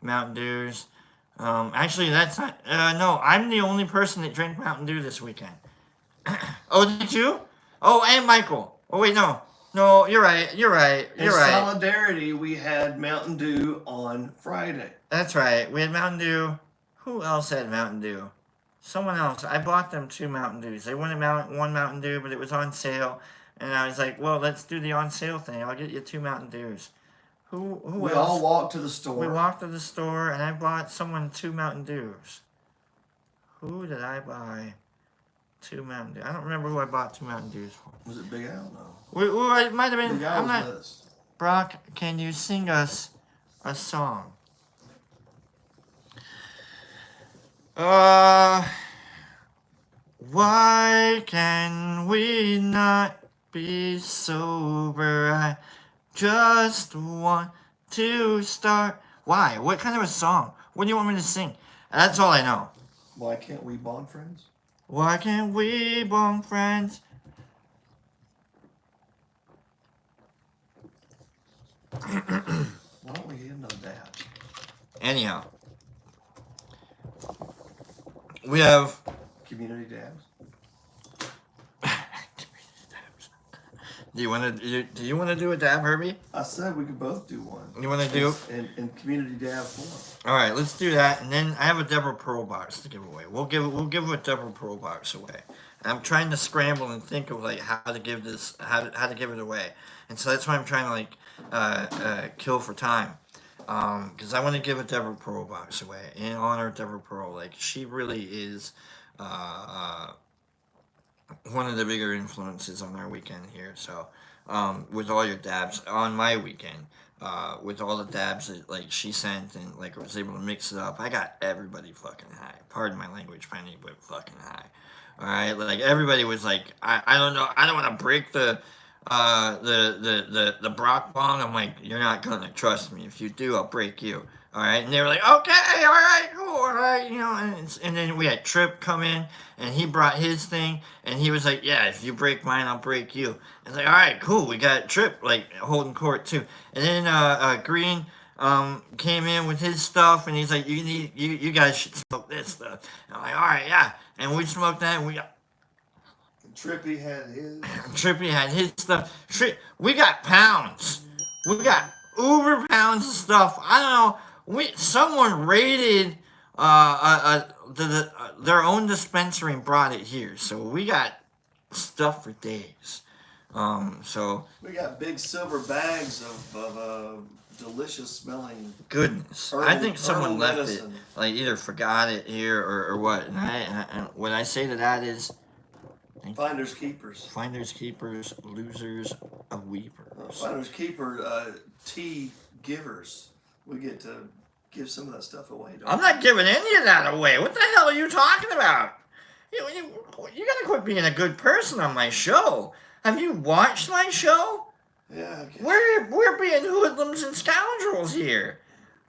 Mountain Dews. Actually, that's not. No, I'm the only person that drank Mountain Dew this weekend. Oh, did you? Oh, and Michael. Oh wait, no, you're right. In solidarity, we had Mountain Dew on Friday. That's right. We had Mountain Dew. Who else had Mountain Dew? Someone else. I bought them 2 Mountain Dews. They wanted one Mountain Dew, but it was on sale. And I was like, well, let's do the on sale thing. I'll get you 2 Mountain Dews. Who we else? all walked to the store. We walked to the store, and I bought someone 2 Mountain Dews. Who did I buy 2 Mountain Dews? I don't remember who I bought 2 Mountain Dews for. Was it Big Al? No. It might have been. Big Al was with us. Brock, can you sing us a song? Why can we not be sober? I just want to start. Why? What kind of a song? What do you want me to sing? That's all I know. Why can't we bond friends? Why can't we bond friends? Why don't we hear no dab? Anyhow, we have Community dabs. Do you want to do a dab, Herbie? I said we could both do one. You want to do in community dab form. All right, let's do that. And then I have a Deborah Pearl box to give away. We'll give a Deborah Pearl box away I'm trying to scramble and think of like how to give this, how to give it away, and so that's why I'm trying to like kill for time, because I want to give a Deborah Pearl box away in honor of Deborah Pearl. Like she really is uh, one of the bigger influences on our weekend here. So with all your dabs on my weekend, with all the dabs that like she sent and like I was able to mix it up, I got everybody fucking high. Pardon my language, Penny, but fucking high. All right, like everybody was like, I don't know, I don't want to break the Brock bong. I'm like, you're not gonna trust me. If you do, I'll break you. All right, and they were like, okay, all right, cool, all right, you know. And then we had Trip come in, and he brought his thing, and he was like, yeah, if you break mine, I'll break you. And it's like, all right, cool, we got Trip like holding court too. And then Green came in with his stuff, and he's like, you guys should smoke this stuff. And I'm like, all right, yeah. And we smoked that, and we got Trippy had his. Trippy had his stuff. We got pounds. We got uber pounds of stuff. I don't know. Someone raided their own dispensary and brought it here. So we got stuff for days. So We got big silver bags of delicious smelling. goodness, Herbal- I think someone herbal left medicine. it, like either forgot it here or what. And what I say to that is, Finders keepers. finders keepers, losers of weepers. Finders keeper tea givers. We get to give some of that stuff away. Don't I'm not giving any of that away. What the hell are you talking about? You gotta quit being a good person on my show. Have you watched my show? we? Yeah, I guess. We're being hoodlums and scoundrels here.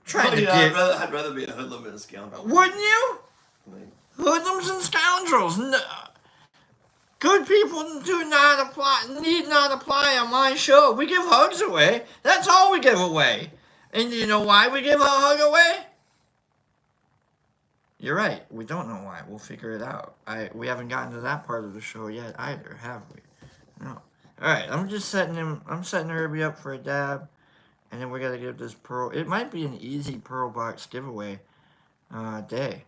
Trying to I'd get. I'd rather be a hoodlum than a scoundrel. Wouldn't you? I mean, Hoodlums and scoundrels. No, good people need not apply on my show. We give hugs away. That's all we give away. And you know why we give a hug away? You're right. We don't know why. We'll figure it out. We haven't gotten to that part of the show yet either, have we? No. All right. I'm setting Herbie up for a dab, and then we gotta give this Pearl. It might be an easy Pearl box giveaway day.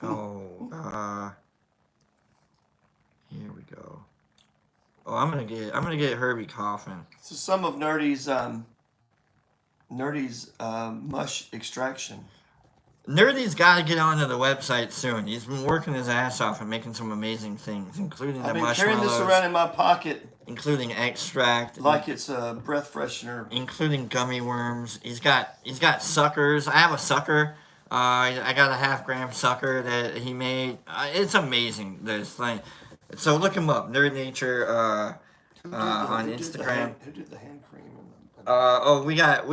Oh. Here we go. Oh, I'm gonna get Herbie coughing. so some of Nerdy's mush extraction. Nerdy's got to get onto the website soon. He's been working his ass off and making some amazing things, including the I've been carrying this marshmallows, around in my pocket including extract, like it's a breath freshener. including gummy worms. He's got suckers. I have a sucker. I got a 1/2 gram sucker that he made. It's amazing. This thing. So look him up, Nerd Nature, on Instagram. Who did the hand cream? We got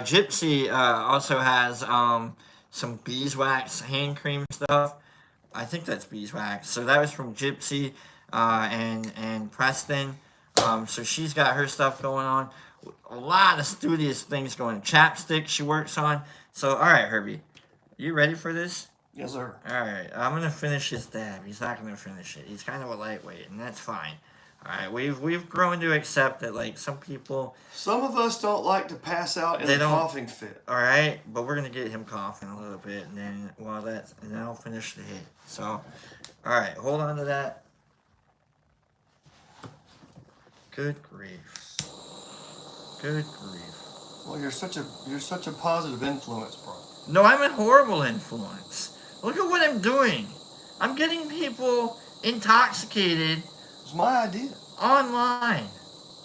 Gypsy also has some beeswax hand cream stuff. I think that's beeswax. So that was from Gypsy and Preston. So she's got her stuff going on. A lot of studious things going. Chapstick she works on. So all right, Herbie, you ready for this? Yes, sir. All right, I'm gonna finish his dab. He's not gonna finish it. He's kind of a lightweight, and that's fine. All right, we've grown to accept that like some people. Some of us don't like to pass out in They a don't- coughing fit. All right, but we're gonna get him coughing a little bit, and then and then I'll finish the hit. So, all right, hold on to that. Good grief. Good grief. Well, you're such a positive influence, bro. No, I'm a horrible influence. Look at what I'm doing. I'm getting people intoxicated It's my idea. online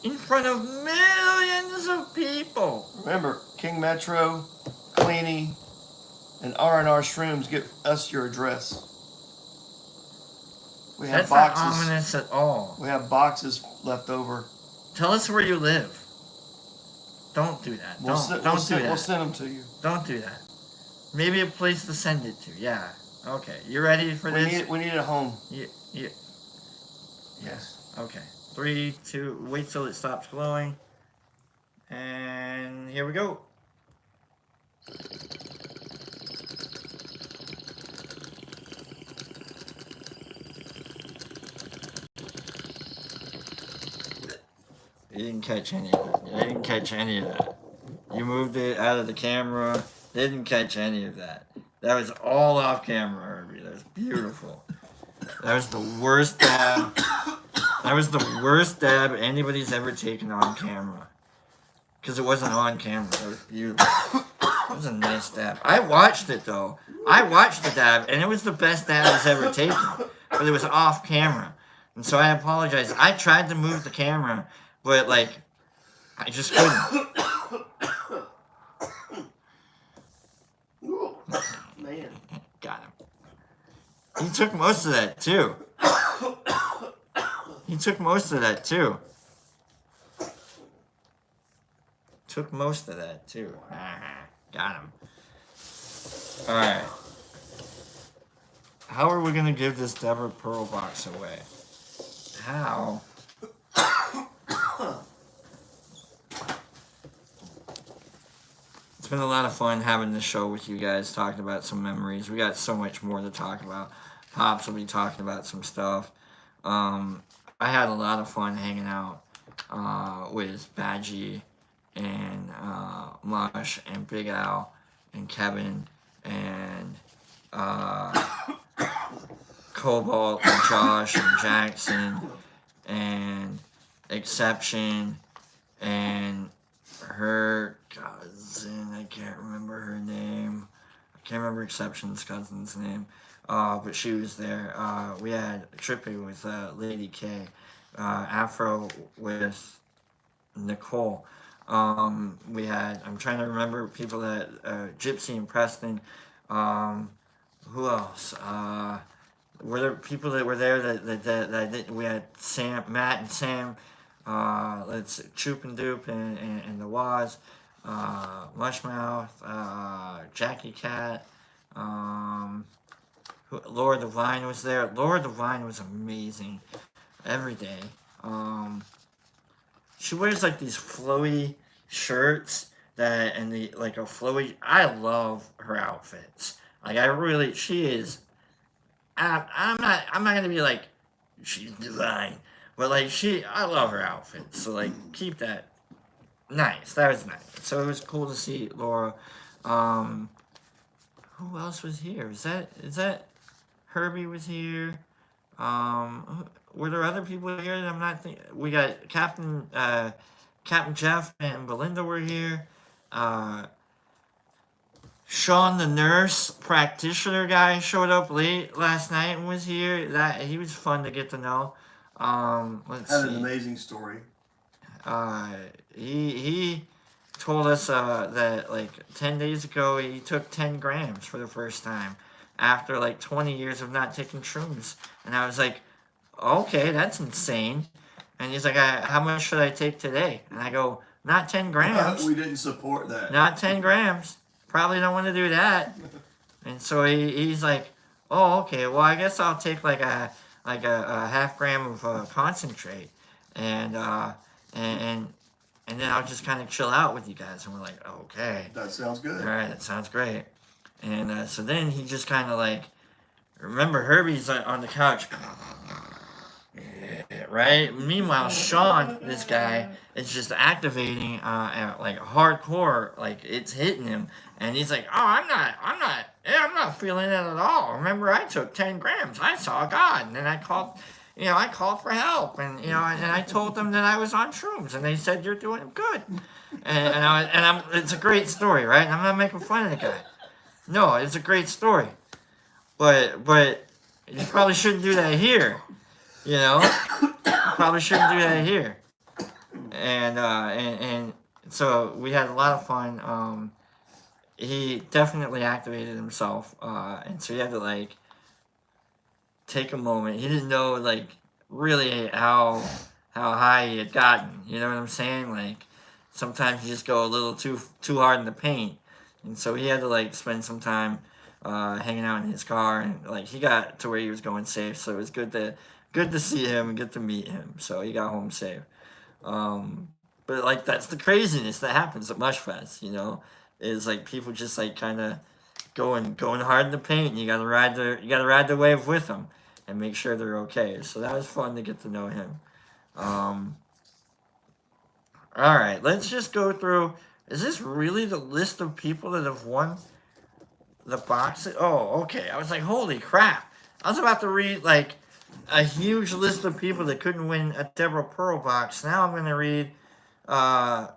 in front of millions of people. Remember, King Metro, Cleany, and R&R Shrooms, get us your address. We have That's not boxes. ominous at all. We have boxes left over. Tell us where you live. Don't do that. Don't do We'll that. send them to you. Don't do that. Maybe a place to send it to. Yeah. Okay. You ready for this? We need it at home. Yes. Okay. 3, 2. Wait till it stops glowing. And here we go. You didn't catch any of it. I didn't catch any of that. You moved it out of the camera. Didn't catch any of that. That was all off camera, Herbie. That was beautiful. That was the worst dab. That was the worst dab anybody's ever taken on camera. Because it wasn't on camera. It was beautiful. It was a nice dab. I watched it though. I watched the dab, and it was the best dab he's ever taken. But it was off camera. And so I apologize. I tried to move the camera, but like, I just couldn't. Ooh, man. Got him. He took most of that too. He took most of that too. Took most of that too. Got him. Alright. How are we going to give this Deborah Pearl box away? How? It's been a lot of fun having this show with you guys, talking about some memories. We got so much more to talk about. Pops will be talking about some stuff. I had a lot of fun hanging out with Badgie and Mush and Big Al and Kevin and Cobalt and Josh and Jackson and Exception and her cousin. I can't remember her name. I can't remember Exception's cousin's name. But she was there. We had Trippy with Lady K. Afro with Nicole. We had, I'm trying to remember people that, Gypsy and Preston. Who else? Were there people that were there that we had Sam, Matt and Sam, let's see, Choop and Doop and the Waz, Mushmouth, Jackie Cat, Laura Devine was there. Laura Devine was amazing every day. She wears like these flowy shirts that and the like a flowy. I love her outfits. Like I really, she is. I'm not gonna be like she's divine, but like I love her outfits. So like keep that nice. That was nice. So it was cool to see Laura. Who else was here? Is that Herbie was here? Were there other people here that I'm not thinking? We got Captain Jeff and Belinda were here. Sean, the nurse practitioner guy, showed up late last night and was here. That he was fun to get to know. Let's Had see. an amazing story. He told us that like 10 days ago he took 10 grams for the first time after like 20 years of not taking shrooms. And I was like, okay, that's insane. And he's like, how much should I take today? And I go, not 10 grams. We didn't support that. Not 10 grams. Probably don't want to do that. And so he's like, oh, okay, well, I guess I'll take like a half gram of concentrate. And then I'll just kind of chill out with you guys. And we're like, okay. That sounds good. All right, that sounds great. And so then he just kind of like, remember Herbie's on the couch, right? Meanwhile, Sean, this guy, is just activating like hardcore, like it's hitting him, and he's like, oh, I'm not feeling it at all. Remember, I took 10 grams. I saw God, and then I called for help, and and I told them that I was on shrooms, and they said you're doing good, and it's a great story, right? And I'm not making fun of the guy. No, it's a great story, but you probably shouldn't do that here, Probably shouldn't do that here, and so we had a lot of fun. He definitely activated himself, and so he had to like take a moment. He didn't know like really how high he had gotten. You know what I'm saying? Like sometimes you just go a little too hard in the paint. And so he had to like spend some time hanging out in his car, and like he got to where he was going safe. So it was good to see him and get to meet him. So he got home safe. But like that's the craziness that happens at Mushfest, is like people just like kind of going hard in the paint. And you gotta ride the wave with them and make sure they're okay. So that was fun to get to know him. All right, let's just go through. Is this really the list of people that have won the boxes? Oh, okay. I was like, holy crap. I was about to read, like, a huge list of people that couldn't win a Deborah Pearl box. Now I'm going to read uh,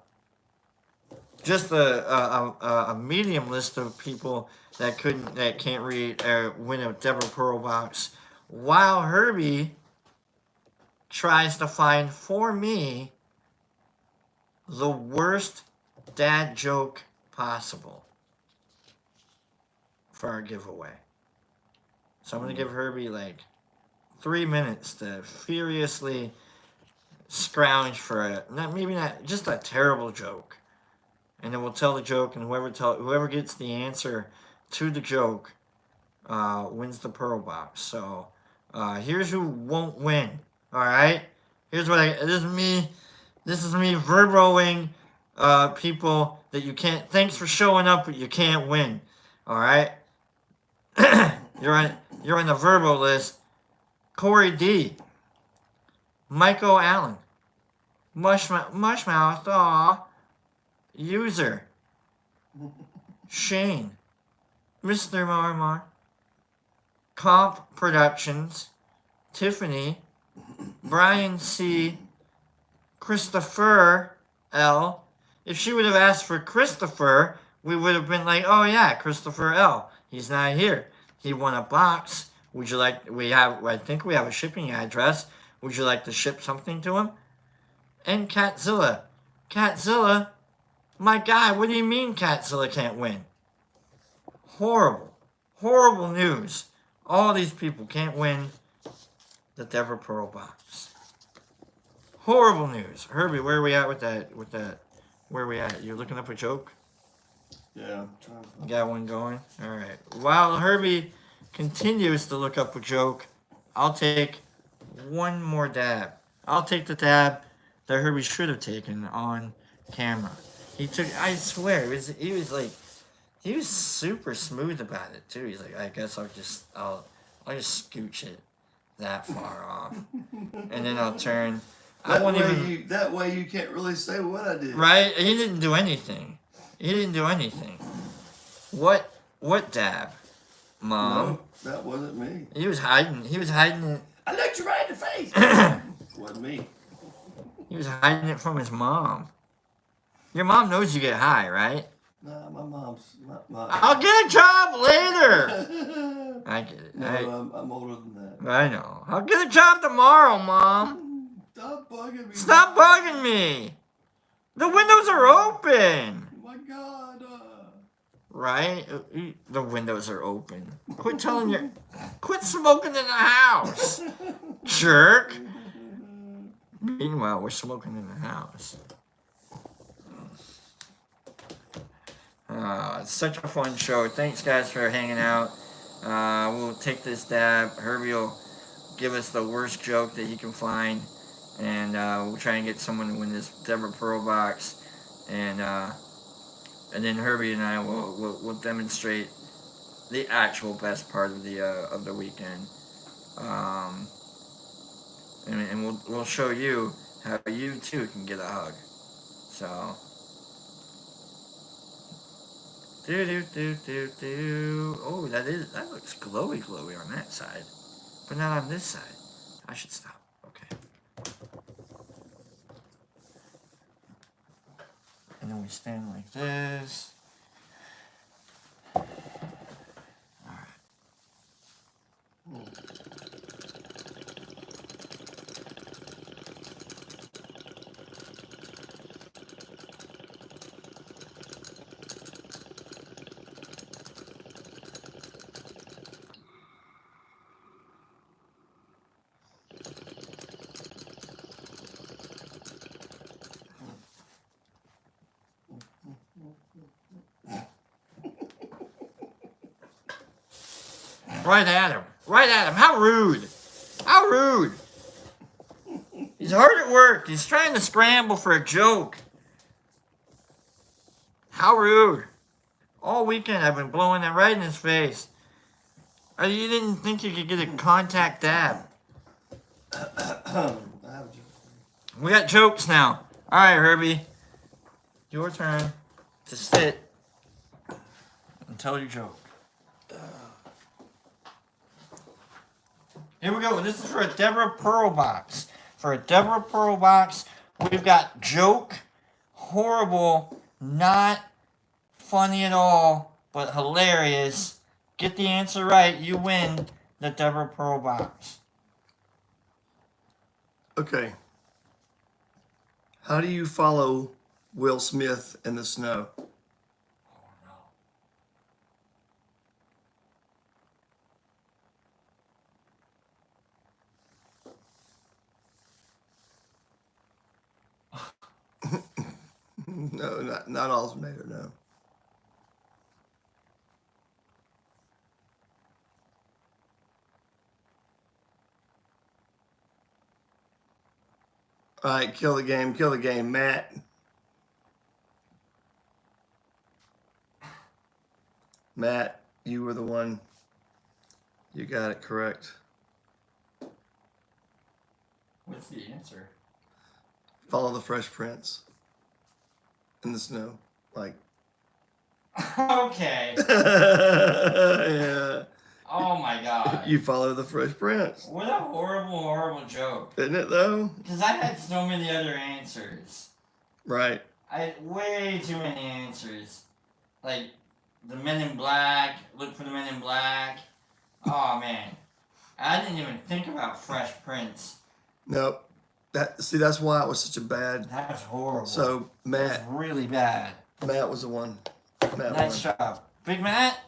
just a medium list of people that can't read win a Deborah Pearl box, while Herbie tries to find for me the worst dad joke possible for our giveaway. So I'm gonna give Herbie like 3 minutes to furiously scrounge for not just a terrible joke, and then we'll tell the joke, and whoever gets the answer to the joke wins the Pearl box. So here's who won't win. All right, this is me verboing people that you can't. Thanks for showing up, but you can't win. All right, you're on the verbo list. Corey D, Michael Allen, Mushmouth, aw, User, Shane, Mr. Marmar, Comp Productions, Tiffany, Brian C, Christopher L. If she would have asked for Christopher, we would have been like, oh yeah, Christopher L. He's not here. He won a box. Would you like, I think we have a shipping address. Would you like to ship something to him? And Catzilla. Catzilla? My guy, what do you mean Catzilla can't win? Horrible. Horrible news. All these people can't win the Deborah Pearl box. Horrible news. Herbie, where are we at with that? Where are we at? You're looking up a joke? Yeah, I'm trying to. You got one going? All right. While Herbie continues to look up a joke, I'll take one more dab. I'll take the dab that Herbie should have taken on camera. I swear, he was super smooth about it too. He's like, I guess I'll just scooch it that far off, and then I'll turn. That way you can't really say what I did. Right? He didn't do anything. What dab, Mom? No, that wasn't me. He was hiding it. I looked you right in the face. Wasn't me. He was hiding it from his mom. Your mom knows you get high, right? Nah, my mom's not. I'll get a job later. I get it. No, I'm older than that. I know. I'll get a job tomorrow, Mom. Stop bugging me. Stop bugging me. The windows are open. Oh my God. Right? The windows are open. Quit smoking in the house. Jerk. Meanwhile, we're smoking in the house. It's such a fun show. Thanks, guys, for hanging out. We'll take this dab. Herbie will give us the worst joke that he can find, and we'll try and get someone to win this Deborah Pearl box. And then Herbie and I will demonstrate the actual best part of the weekend. And we'll show you how you too can get a hug. So. Oh, that looks glowy on that side, but not on this side. I should stop. Okay. And then we stand like this. All right. Right at him. How rude. He's hard at work. He's trying to scramble for a joke. How rude. All weekend I've been blowing that right in his face. You didn't think you could get a contact dab. We got jokes now. All right, Herbie. Your turn to sit and tell your joke. Here we go. This is for a Deborah Pearl box. For a Deborah Pearl box, we've got joke, horrible, not funny at all, but hilarious. Get the answer right, you win the Deborah Pearl box. Okay. How do you follow Will Smith in the snow? No, not alternator, no. All right, kill the game, Matt. Matt, you were the one. You got it correct. What's the answer? Follow the Fresh Prince in the snow. Like, Okay. yeah. Oh my god. You follow the Fresh Prince. What a horrible, horrible joke. Isn't it, though? Because I had so many other answers. Right. I had way too many answers. Like, the Men in Black, look for the Men in Black. Oh man. I didn't even think about Fresh Prince. Nope. That's why it was such a bad. That was horrible. So, Matt. That was really bad. Matt was the one. Matt Nice won. job. Big Matt?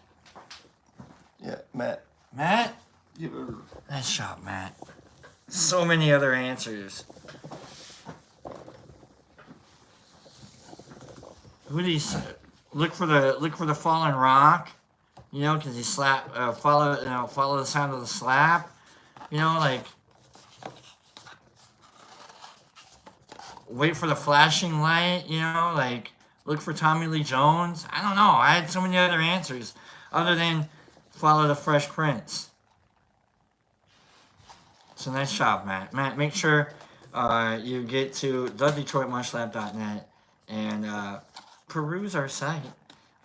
Yeah, Matt. Matt? You Nice job, Matt. So many other answers. Who do you look for the fallen rock? You know, because he follow the sound of the slap. You know, like wait for the flashing light. You know, like look for Tommy Lee Jones. I don't know. I had so many other answers other than follow the Fresh Prince. So nice job, Matt. Matt, make sure you get to thedetroitmushlab.net and peruse our site.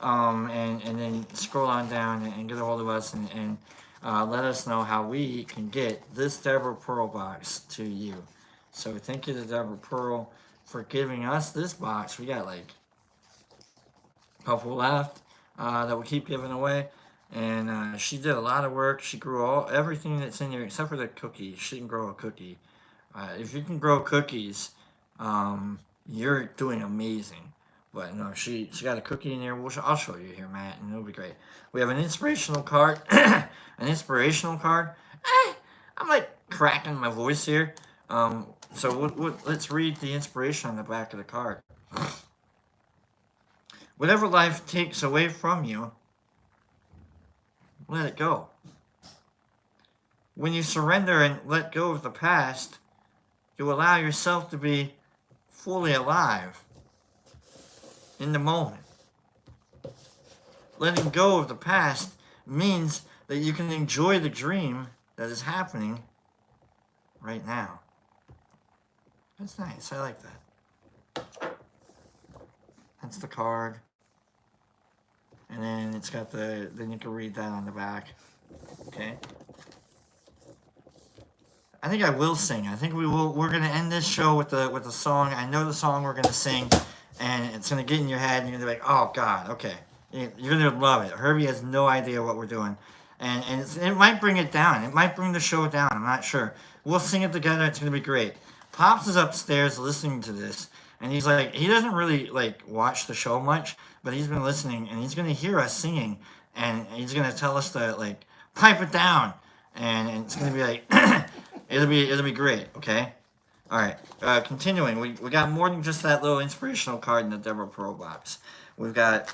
And then scroll on down and get a hold of us and let us know how we can get this Deborah Pearl box to you. So thank you to Deborah Pearl for giving us this box. We got like a couple left that we keep giving away. And she did a lot of work. She grew everything that's in here except for the cookie. She can grow a cookie. If you can grow cookies, you're doing amazing. But no, she got a cookie in there. I'll show you here, Matt, and it'll be great. We have an inspirational card. An inspirational card. I'm like cracking my voice here. So let's read the inspiration on the back of the card. Whatever life takes away from you, let it go. When you surrender and let go of the past, you allow yourself to be fully alive in the moment. Letting go of the past means that you can enjoy the dream that is happening right now. That's nice. I like that. That's the card. And then it's got then you can read that on the back. Okay. I think I will sing. I think we're gonna end this show with the song. I know the song we're gonna sing, and it's gonna get in your head, and you're gonna be like, oh God, okay. You're gonna love it. Herbie has no idea what we're doing, and it might bring it down. It might bring the show down. I'm not sure. We'll sing it together. It's gonna be great. Pops is upstairs listening to this, and he's like, he doesn't really like watch the show much, but he's been listening, and he's gonna hear us singing, and he's gonna tell us to like pipe it down, and it's gonna be like, it'll be great. Okay. All right. Continuing, we got more than just that little inspirational card in the Deborah Pearl box. We've got.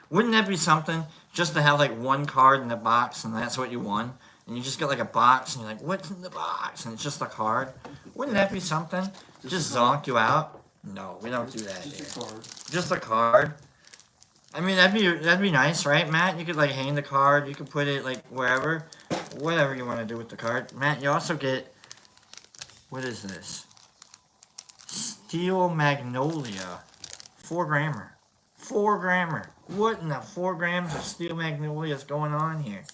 Wouldn't that be something just to have like one card in the box and that's what you won? And you just get like a box and you're like, what's in the box? And it's just a card. Wouldn't that be something? Just zonk you out? No, we don't do that here. Just a card. Just a card. I mean, that'd be nice, right, Matt? You could like hang the card. You could put it like wherever, whatever you want to do with the card. Matt, you also get. What is this? Steel Magnolia. 4 grammer. 4 grammer. What in the 4 grams of Steel Magnolia is going on here?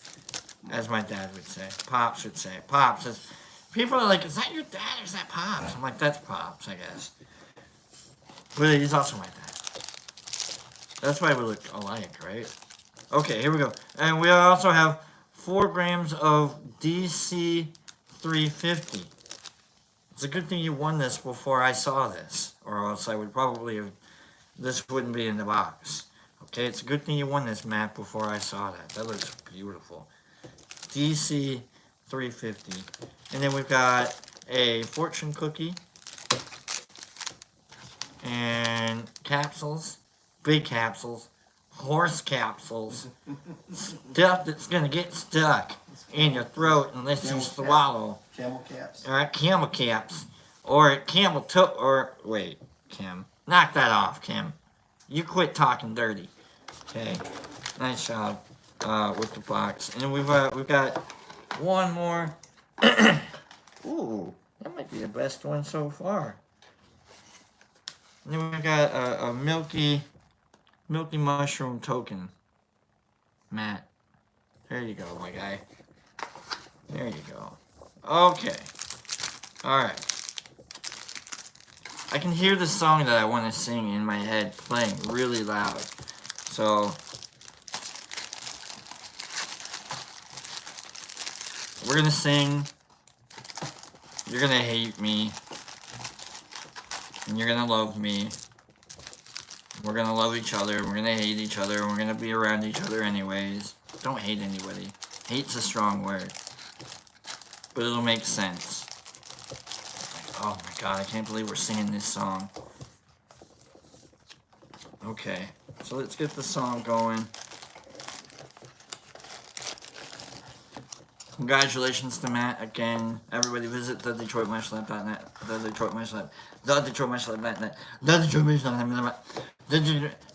as my dad would say. Pops would say. Pops. People are like, is that your dad or is that Pops? I'm like, that's Pops, I guess. But he's also my dad. That's why we look alike, right? Okay, here we go. And we also have 4 grams of DC 350. It's a good thing you won this before I saw this, or else I would probably have, this wouldn't be in the box. Okay, it's a good thing you won this map before I saw that. That looks beautiful. DC 350. And then we've got a fortune cookie. And capsules. Big capsules. Horse capsules. Stuff that's gonna get stuck in your throat unless you swallow. Camel caps. Alright, camel caps. Or camel toe, or, wait, Kim. Knock that off, Kim. You quit talking dirty. Okay, nice job with the box. And then we've got one more. Ooh, that might be the best one so far. And then we've got a milky mushroom token. Matt, there you go, my guy. There you go. Okay. Alright. I can hear the song that I want to sing in my head playing really loud. So, we're gonna sing. You're gonna hate me. And you're gonna love me. We're gonna love each other. We're gonna hate each other. We're gonna be around each other anyways. Don't hate anybody. Hate's a strong word. But it'll make sense. Oh my god, I can't believe we're singing this song. Okay, so let's get the song going. Congratulations to Matt again. Everybody visit thedetroitmushlab.net. thedetroitmushlab.net.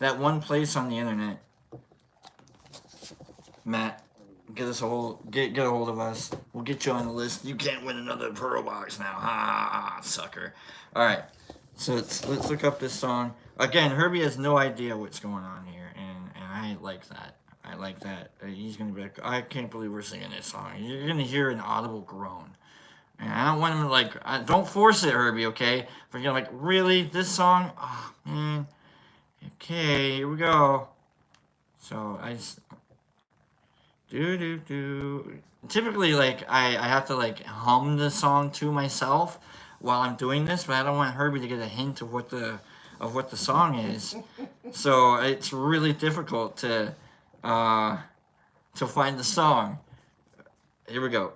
That one place on the internet. Matt, get a hold of us. We'll get you on the list. You can't win another Pearl Box now. Ha ha ha, sucker. Alright, so let's look up this song. Again, Herbie has no idea what's going on here, and I like that. I like that. He's going to be like, I can't believe we're singing this song. You're going to hear an audible groan. And I don't want him to, like, don't force it, Herbie, okay? But you're like, really? This song? Oh, man. Okay, here we go. So, typically, like, I have to, like, hum the song to myself while I'm doing this, but I don't want Herbie to get a hint of what the song is. So it's really difficult to find the song. Here we go.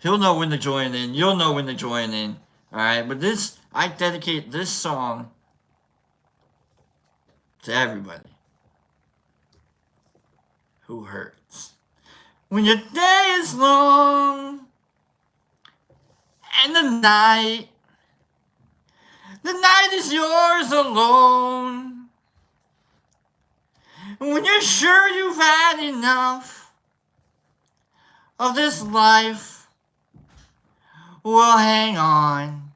He'll know when to join in. You'll know when to join in. Alright, but I dedicate this song to everybody who hurts. When your day is long and the night is yours alone. When you're sure you've had enough of this life, well, hang on.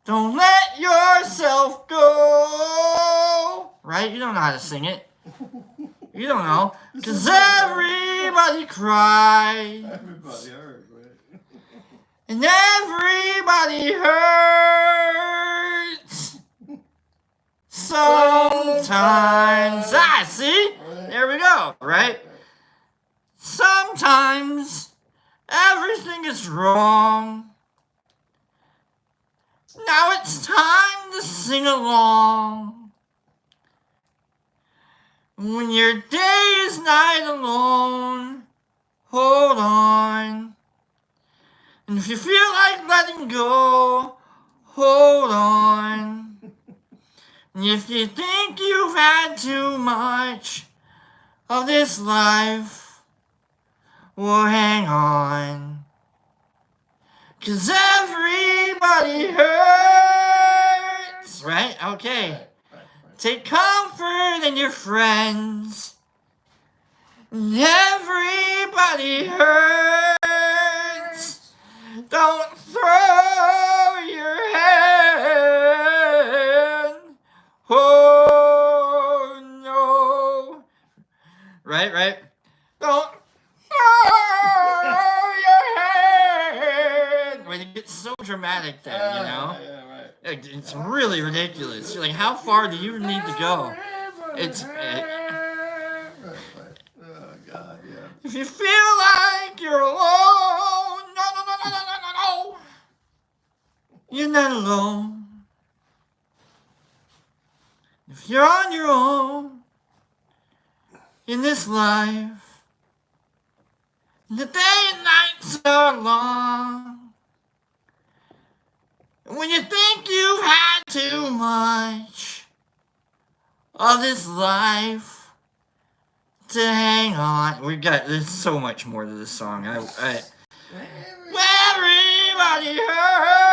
Don't let yourself go. Right? You don't know how to sing it. You don't know. Because everybody cries. Everybody hurt, right? And everybody hurts. Sometimes. See? There we go, right? Sometimes everything is wrong. Now it's time to sing along. When your day is night alone, hold on. And if you feel like letting go, hold on. And if you think you've had too much of this life, well, hang on. 'Cause everybody hurts. Right? Okay. Take comfort in your friends. Everybody hurts. Don't throw your hand. Oh. right. Don't throw your head. When it gets so dramatic there, you know? Yeah, right. It's really ridiculous. Like, how far do you need to go? It's... Oh, God, yeah. If you feel like you're alone, no. You're not alone. If you're on your own in this life, the day and nights are long. And when you think you've had too much of this life to hang on, there's so much more to this song. Everybody hurts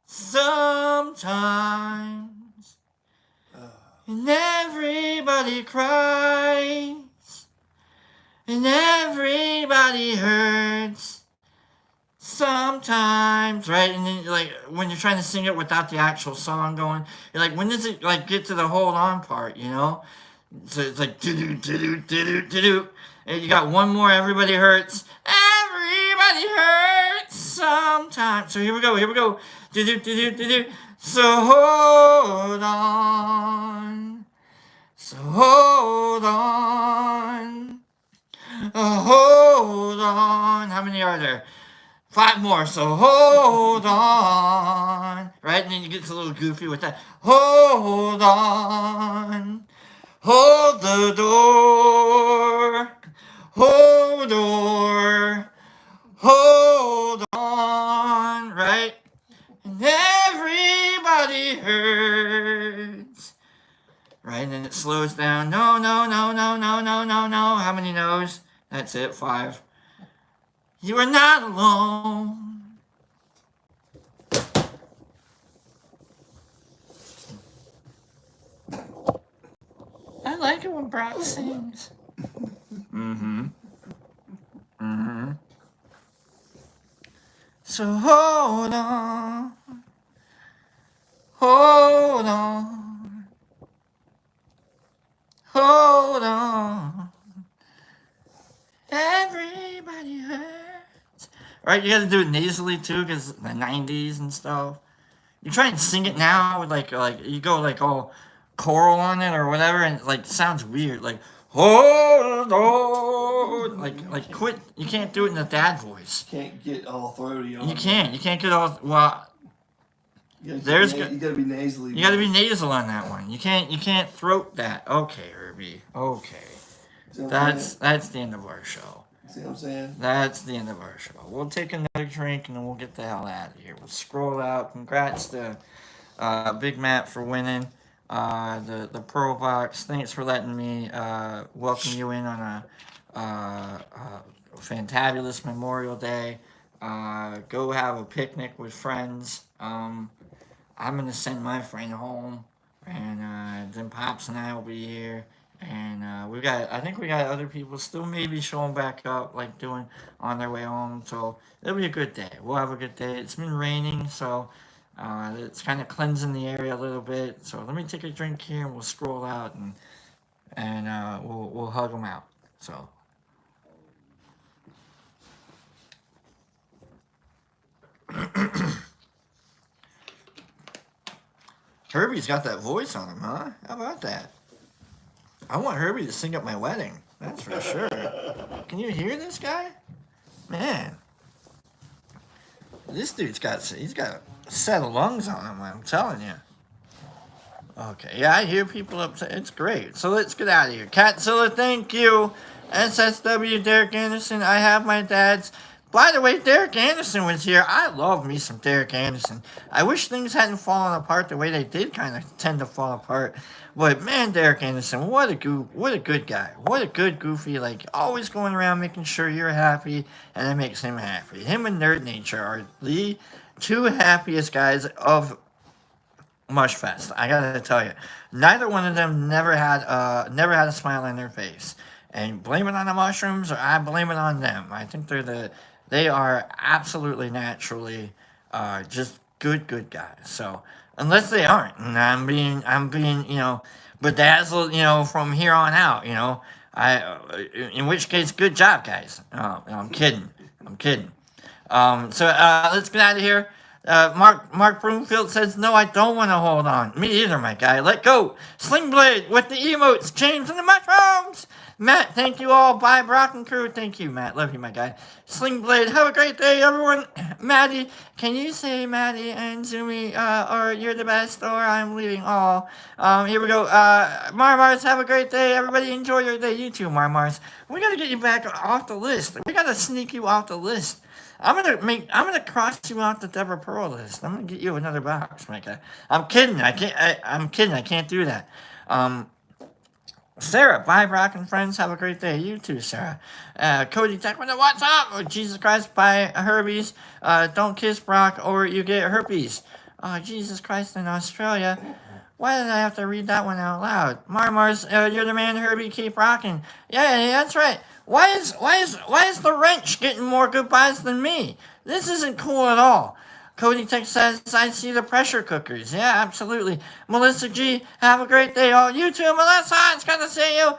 sometimes, and everybody cries, and everybody hurts sometimes, right? And then, like, when you're trying to sing it without the actual song going, you're like, when does it, like, get to the hold on part, you know? So it's like, do-do. And you got one more, everybody hurts. Everybody hurts sometimes. So here we go. Do. So hold on. So hold on. Hold on. How many are there? 5 more. So hold on. Right? And then you get a little goofy with that. Hold on. Hold the door. Hold on, right? And everybody hurts. Right, and then it slows down. No. How many no's? That's it, 5. You are not alone. I like it when Brock sings. So hold on. Everybody hurts. Right, you gotta do it nasally too, because the 90s and stuff. You try and sing it now with like you go like all choral on it or whatever, and it like sounds weird. Like hold on, like quit. You can't do it in the dad voice. Can't get all throaty on You can't get all well. You gotta be nasally. You gotta be nasal on that one. You can't throat that. Okay, Herbie. Okay. That's the end of our show. See what I'm saying? That's the end of our show. We'll take another drink and then we'll get the hell out of here. We'll scroll out. Congrats to Big Matt for winning the Pro Box. Thanks for letting me welcome you in on a fantabulous Memorial Day. Go have a picnic with friends. I'm gonna send my friend home, and then Pops and I will be here. And I think we got other people still maybe showing back up, like doing on their way home. So it'll be a good day. We'll have a good day. It's been raining, so it's kind of cleansing the area a little bit. So let me take a drink here, and we'll scroll out, and we'll hug them out. So. Herbie's got that voice on him, huh? How about that? I want Herbie to sing at my wedding. That's for sure. Can you hear this guy? Man. This dude's got a set of lungs on him, I'm telling you. Okay, yeah, I hear people upset. It's great. So let's get out of here. Catzilla, thank you. SSW, Derek Anderson, I have my dad's. By the way, Derek Anderson was here. I love me some Derek Anderson. I wish things hadn't fallen apart the way they did kind of tend to fall apart. But man, Derek Anderson, what a good guy. What a good goofy, like always going around making sure you're happy, and it makes him happy. Him and Nerd Nature are the 2 happiest guys of Mushfest. I gotta tell you, neither one of them never had a smile on their face. And blame it on the mushrooms, or I blame it on them. I think they are absolutely naturally just good guys. So unless they aren't, and I'm being bedazzled, from here on out, in which case, good job, guys. I'm kidding. I'm kidding. So let's get out of here. Mark Broomfield says, no, I don't want to hold on. Me either, my guy. Let go. Sling Blade with the emotes. James and the mushrooms. Matt, thank you all. Bye, Brock and crew. Thank you, Matt. Love you, my guy. Sling Blade, have a great day, everyone. Maddie, can you say Maddie and Zumi, or you're the best, or I'm leaving all? Here we go. Marmars, have a great day. Everybody enjoy your day. You too, Marmars. We gotta get you back off the list. We gotta sneak you off the list. I'm gonna cross you off the Deborah Pearl list. I'm gonna get you another box, my guy. I'm kidding. I'm kidding. I can't do that. Sarah, bye, Brock and friends. Have a great day. You too, Sarah. Cody Tech with the what's up? Oh, Jesus Christ, bye, Herbies. Don't kiss Brock or you get herpes. Oh, Jesus Christ, in Australia. Why did I have to read that one out loud? Marmars, you're the man, Herbie. Keep rocking. Yeah, that's right. Why is the wrench getting more goodbyes than me? This isn't cool at all. Cody Tech says, I see the pressure cookers. Yeah, absolutely. Melissa G, have a great day. Oh, you too, Melissa. It's good to see you.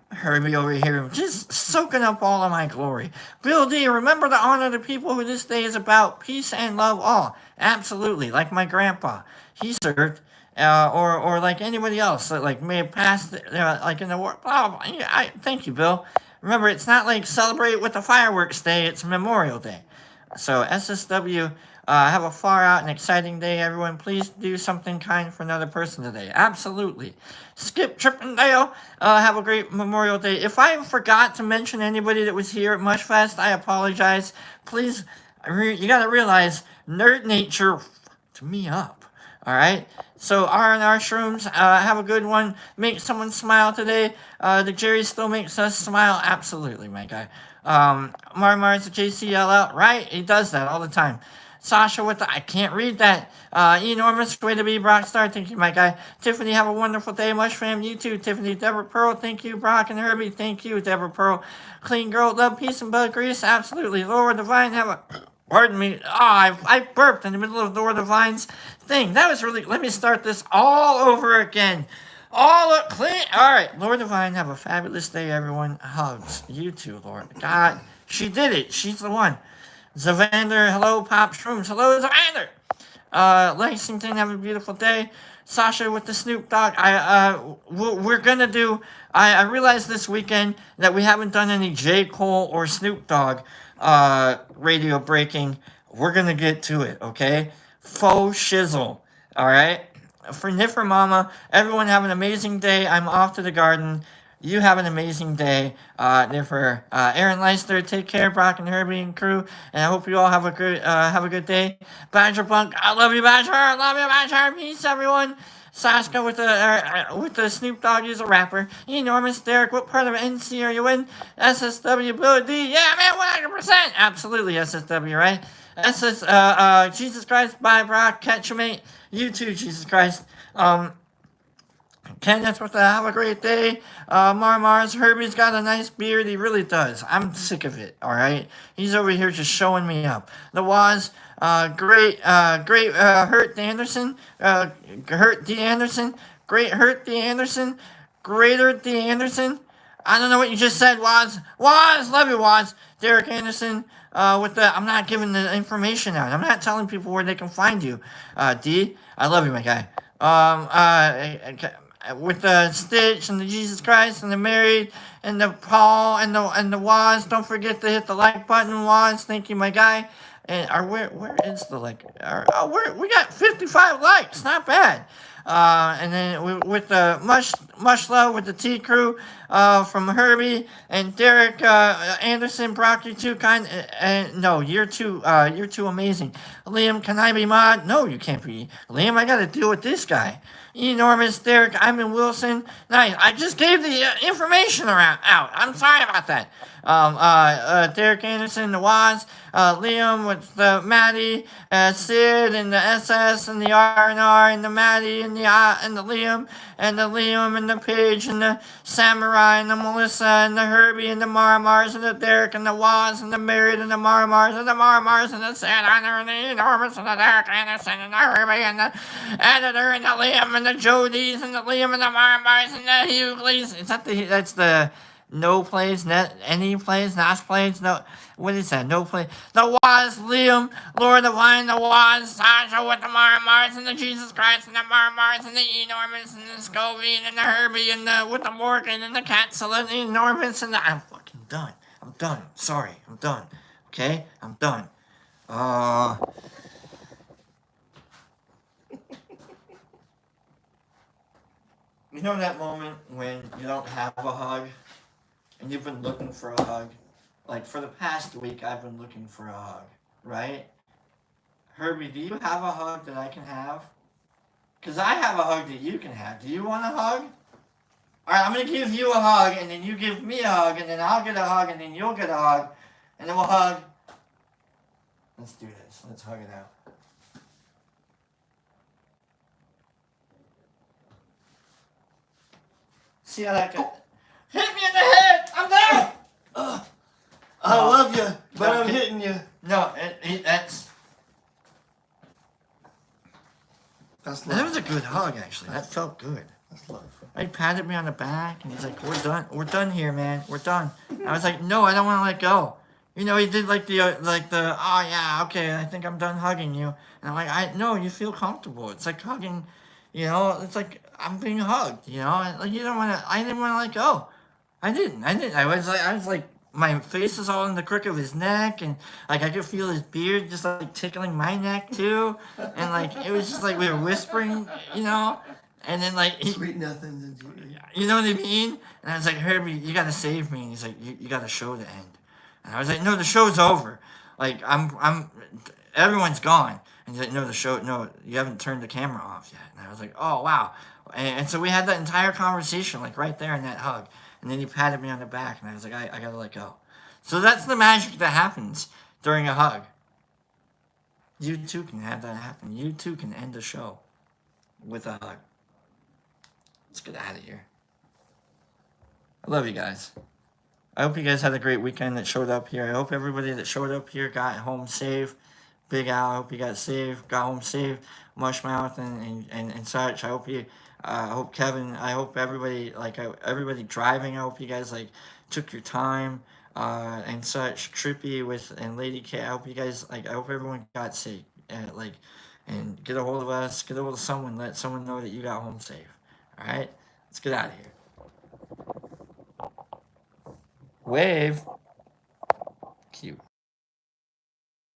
Herbie over here, just soaking up all of my glory. Bill D, remember to honor the people who this day is about. Peace and love all. Absolutely, like my grandpa. He served. Or like anybody else that like may have passed like in the war. Oh, thank you, Bill. Remember, it's not like celebrate with the fireworks day. It's Memorial Day. So SSW, have a far out and exciting day, everyone. Please do something kind for another person today. Absolutely. Skip Chippendale, have a great Memorial Day. If I forgot to mention anybody that was here at Mushfest, I apologize. Please, you gotta realize, nerd nature to me up. All right. So R&R Shrooms, have a good one. Make someone smile today. The Jerry still makes us smile. Absolutely, my guy. Marmar's the JCL out. Right? He does that all the time. Sasha with the, I can't read that. Enormous way to be, Brock Star. Thank you, my guy. Tiffany, have a wonderful day. Much fam, you too. Tiffany, Deborah Pearl. Thank you, Brock and Herbie. Thank you, Deborah Pearl. Clean girl, love, peace, and bug grease. Absolutely. Laura Divine, have a... Pardon me. I burped in the middle of Laura Divine's thing. That was really... Let me start this all over again. All clean. All right. Laura Divine, have a fabulous day, everyone. Hugs. You too, Laura. God, she did it. She's the one. Zavander, hello, Pop Shrooms. Hello, Zavander. Lexington, have a beautiful day. Sasha with the Snoop Dogg. We're gonna do... I realized this weekend that we haven't done any J. Cole or Snoop Dogg radio breaking. We're gonna get to it, okay? Faux shizzle, all right? For Niffer Mama, everyone have an amazing day. I'm off to the garden. You have an amazing day. Niffer, Aaron Leister, take care, Brock and Herbie and crew, and I hope you all have a good day. Badger Punk, I love you, Badger. I love you, Badger. Peace, everyone. Saska with the Snoop Dogg is a rapper. Enormous Derek, what part of NC are you in? SSW Blue D, yeah man, 100%. Absolutely SSW, right? Jesus Christ, bye Brock, catch you mate. You too, Jesus Christ. Ken, that's what the have a great day. Marmars, Herbie's got a nice beard. He really does. I'm sick of it, all right? He's over here just showing me up. The Waz, great Hurt D. Anderson. Hurt D. Anderson. Great Hurt D. Anderson. Greater D. Anderson. I don't know what you just said, Waz. Waz, love you, Waz. Derek Anderson, I'm not giving the information out. I'm not telling people where they can find you. D, I love you, my guy. With the Stitch and the Jesus Christ and the Mary and the Paul and the Waz. Don't forget to hit the like button, Waz. Thank you, my guy. And where is the like? We got 55 likes. Not bad. And then with the much love with the T crew from Herbie and Derek Anderson, Brock, you're too kind. No, you're too amazing. Liam, can I be mod? No, you can't be. Liam, I got to deal with this guy. Enormous Derek, I'm in Wilson. Nice. I just gave the information out. I'm sorry about that. Derek Anderson, the Waz, Liam with the Maddie, Sid and the SS and the R&R and the Maddie and the Liam and the and the Paige and the Samurai and the Melissa and the Herbie and the Maramars and the Derek and the Waz and the Married and the Maramars and the Maramars and the Sad Honor and the Enormous and the Derek Anderson and the Herbie and the Editor and the Liam and the Jodies and the Liam and the Maramars and the Hugleys. That's the no plays, any plays, not plays, no. What is that? No play. The Waz, Liam, Lord of Lion, the Waz, Sasha with the Maramars and the Jesus Christ and the Maramars and the Enormous and the Scovie and the Herbie and the with the Morgan and the Catzilla and the Enormous and the. I'm fucking done. I'm done. Sorry, I'm done. Okay, I'm done. You know that moment when you don't have a hug and you've been looking for a hug? Like, for the past week, I've been looking for a hug, right? Herbie, do you have a hug that I can have? Because I have a hug that you can have. Do you want a hug? Alright, I'm going to give you a hug, and then you give me a hug, and then I'll get a hug, and then you'll get a hug, and then we'll hug. Let's do this. Let's hug it out. See how that goes? Hit me in the head! I'm there! I love you, but I'm hitting you. No, That's that love. was a good hug, actually. That felt good. That's love. He patted me on the back, and he's like, we're done here, man. We're done. I was like, no, I don't want to let go. You know, he did like the, oh yeah, okay, I think I'm done hugging you. And I'm like, no, you feel comfortable. It's like hugging, you know, it's like I'm being hugged, you know. Like, you don't want to, I didn't want to let go. I didn't. I was like, my face is all in the crook of his neck, and like I could feel his beard just like tickling my neck too, and like it was just like we were whispering, you know, and then like Sweet nothings. you know what I mean? And I was like, Herbie, you gotta save me, and he's like, you got a show to end, and I was like, no, the show's over, like everyone's gone, and he's like, no, you haven't turned the camera off yet, and I was like, oh wow, and so we had that entire conversation like right there in that hug. And then he patted me on the back, and I was like, I gotta let go. So that's the magic that happens during a hug. You too can have that happen. You too can end the show with a hug. Let's get out of here. I love you guys. I hope you guys had a great weekend that showed up here. I hope everybody that showed up here got home safe. Big Al, I hope you got home safe. Mushmouth and such. I hope Kevin, I hope everybody, everybody driving, I hope you guys, took your time, and such. Trippy and Lady K, I hope you guys, I hope everyone got safe, and get a hold of us, get a hold of someone, let someone know that you got home safe. Alright? Let's get out of here. Wave. Cute.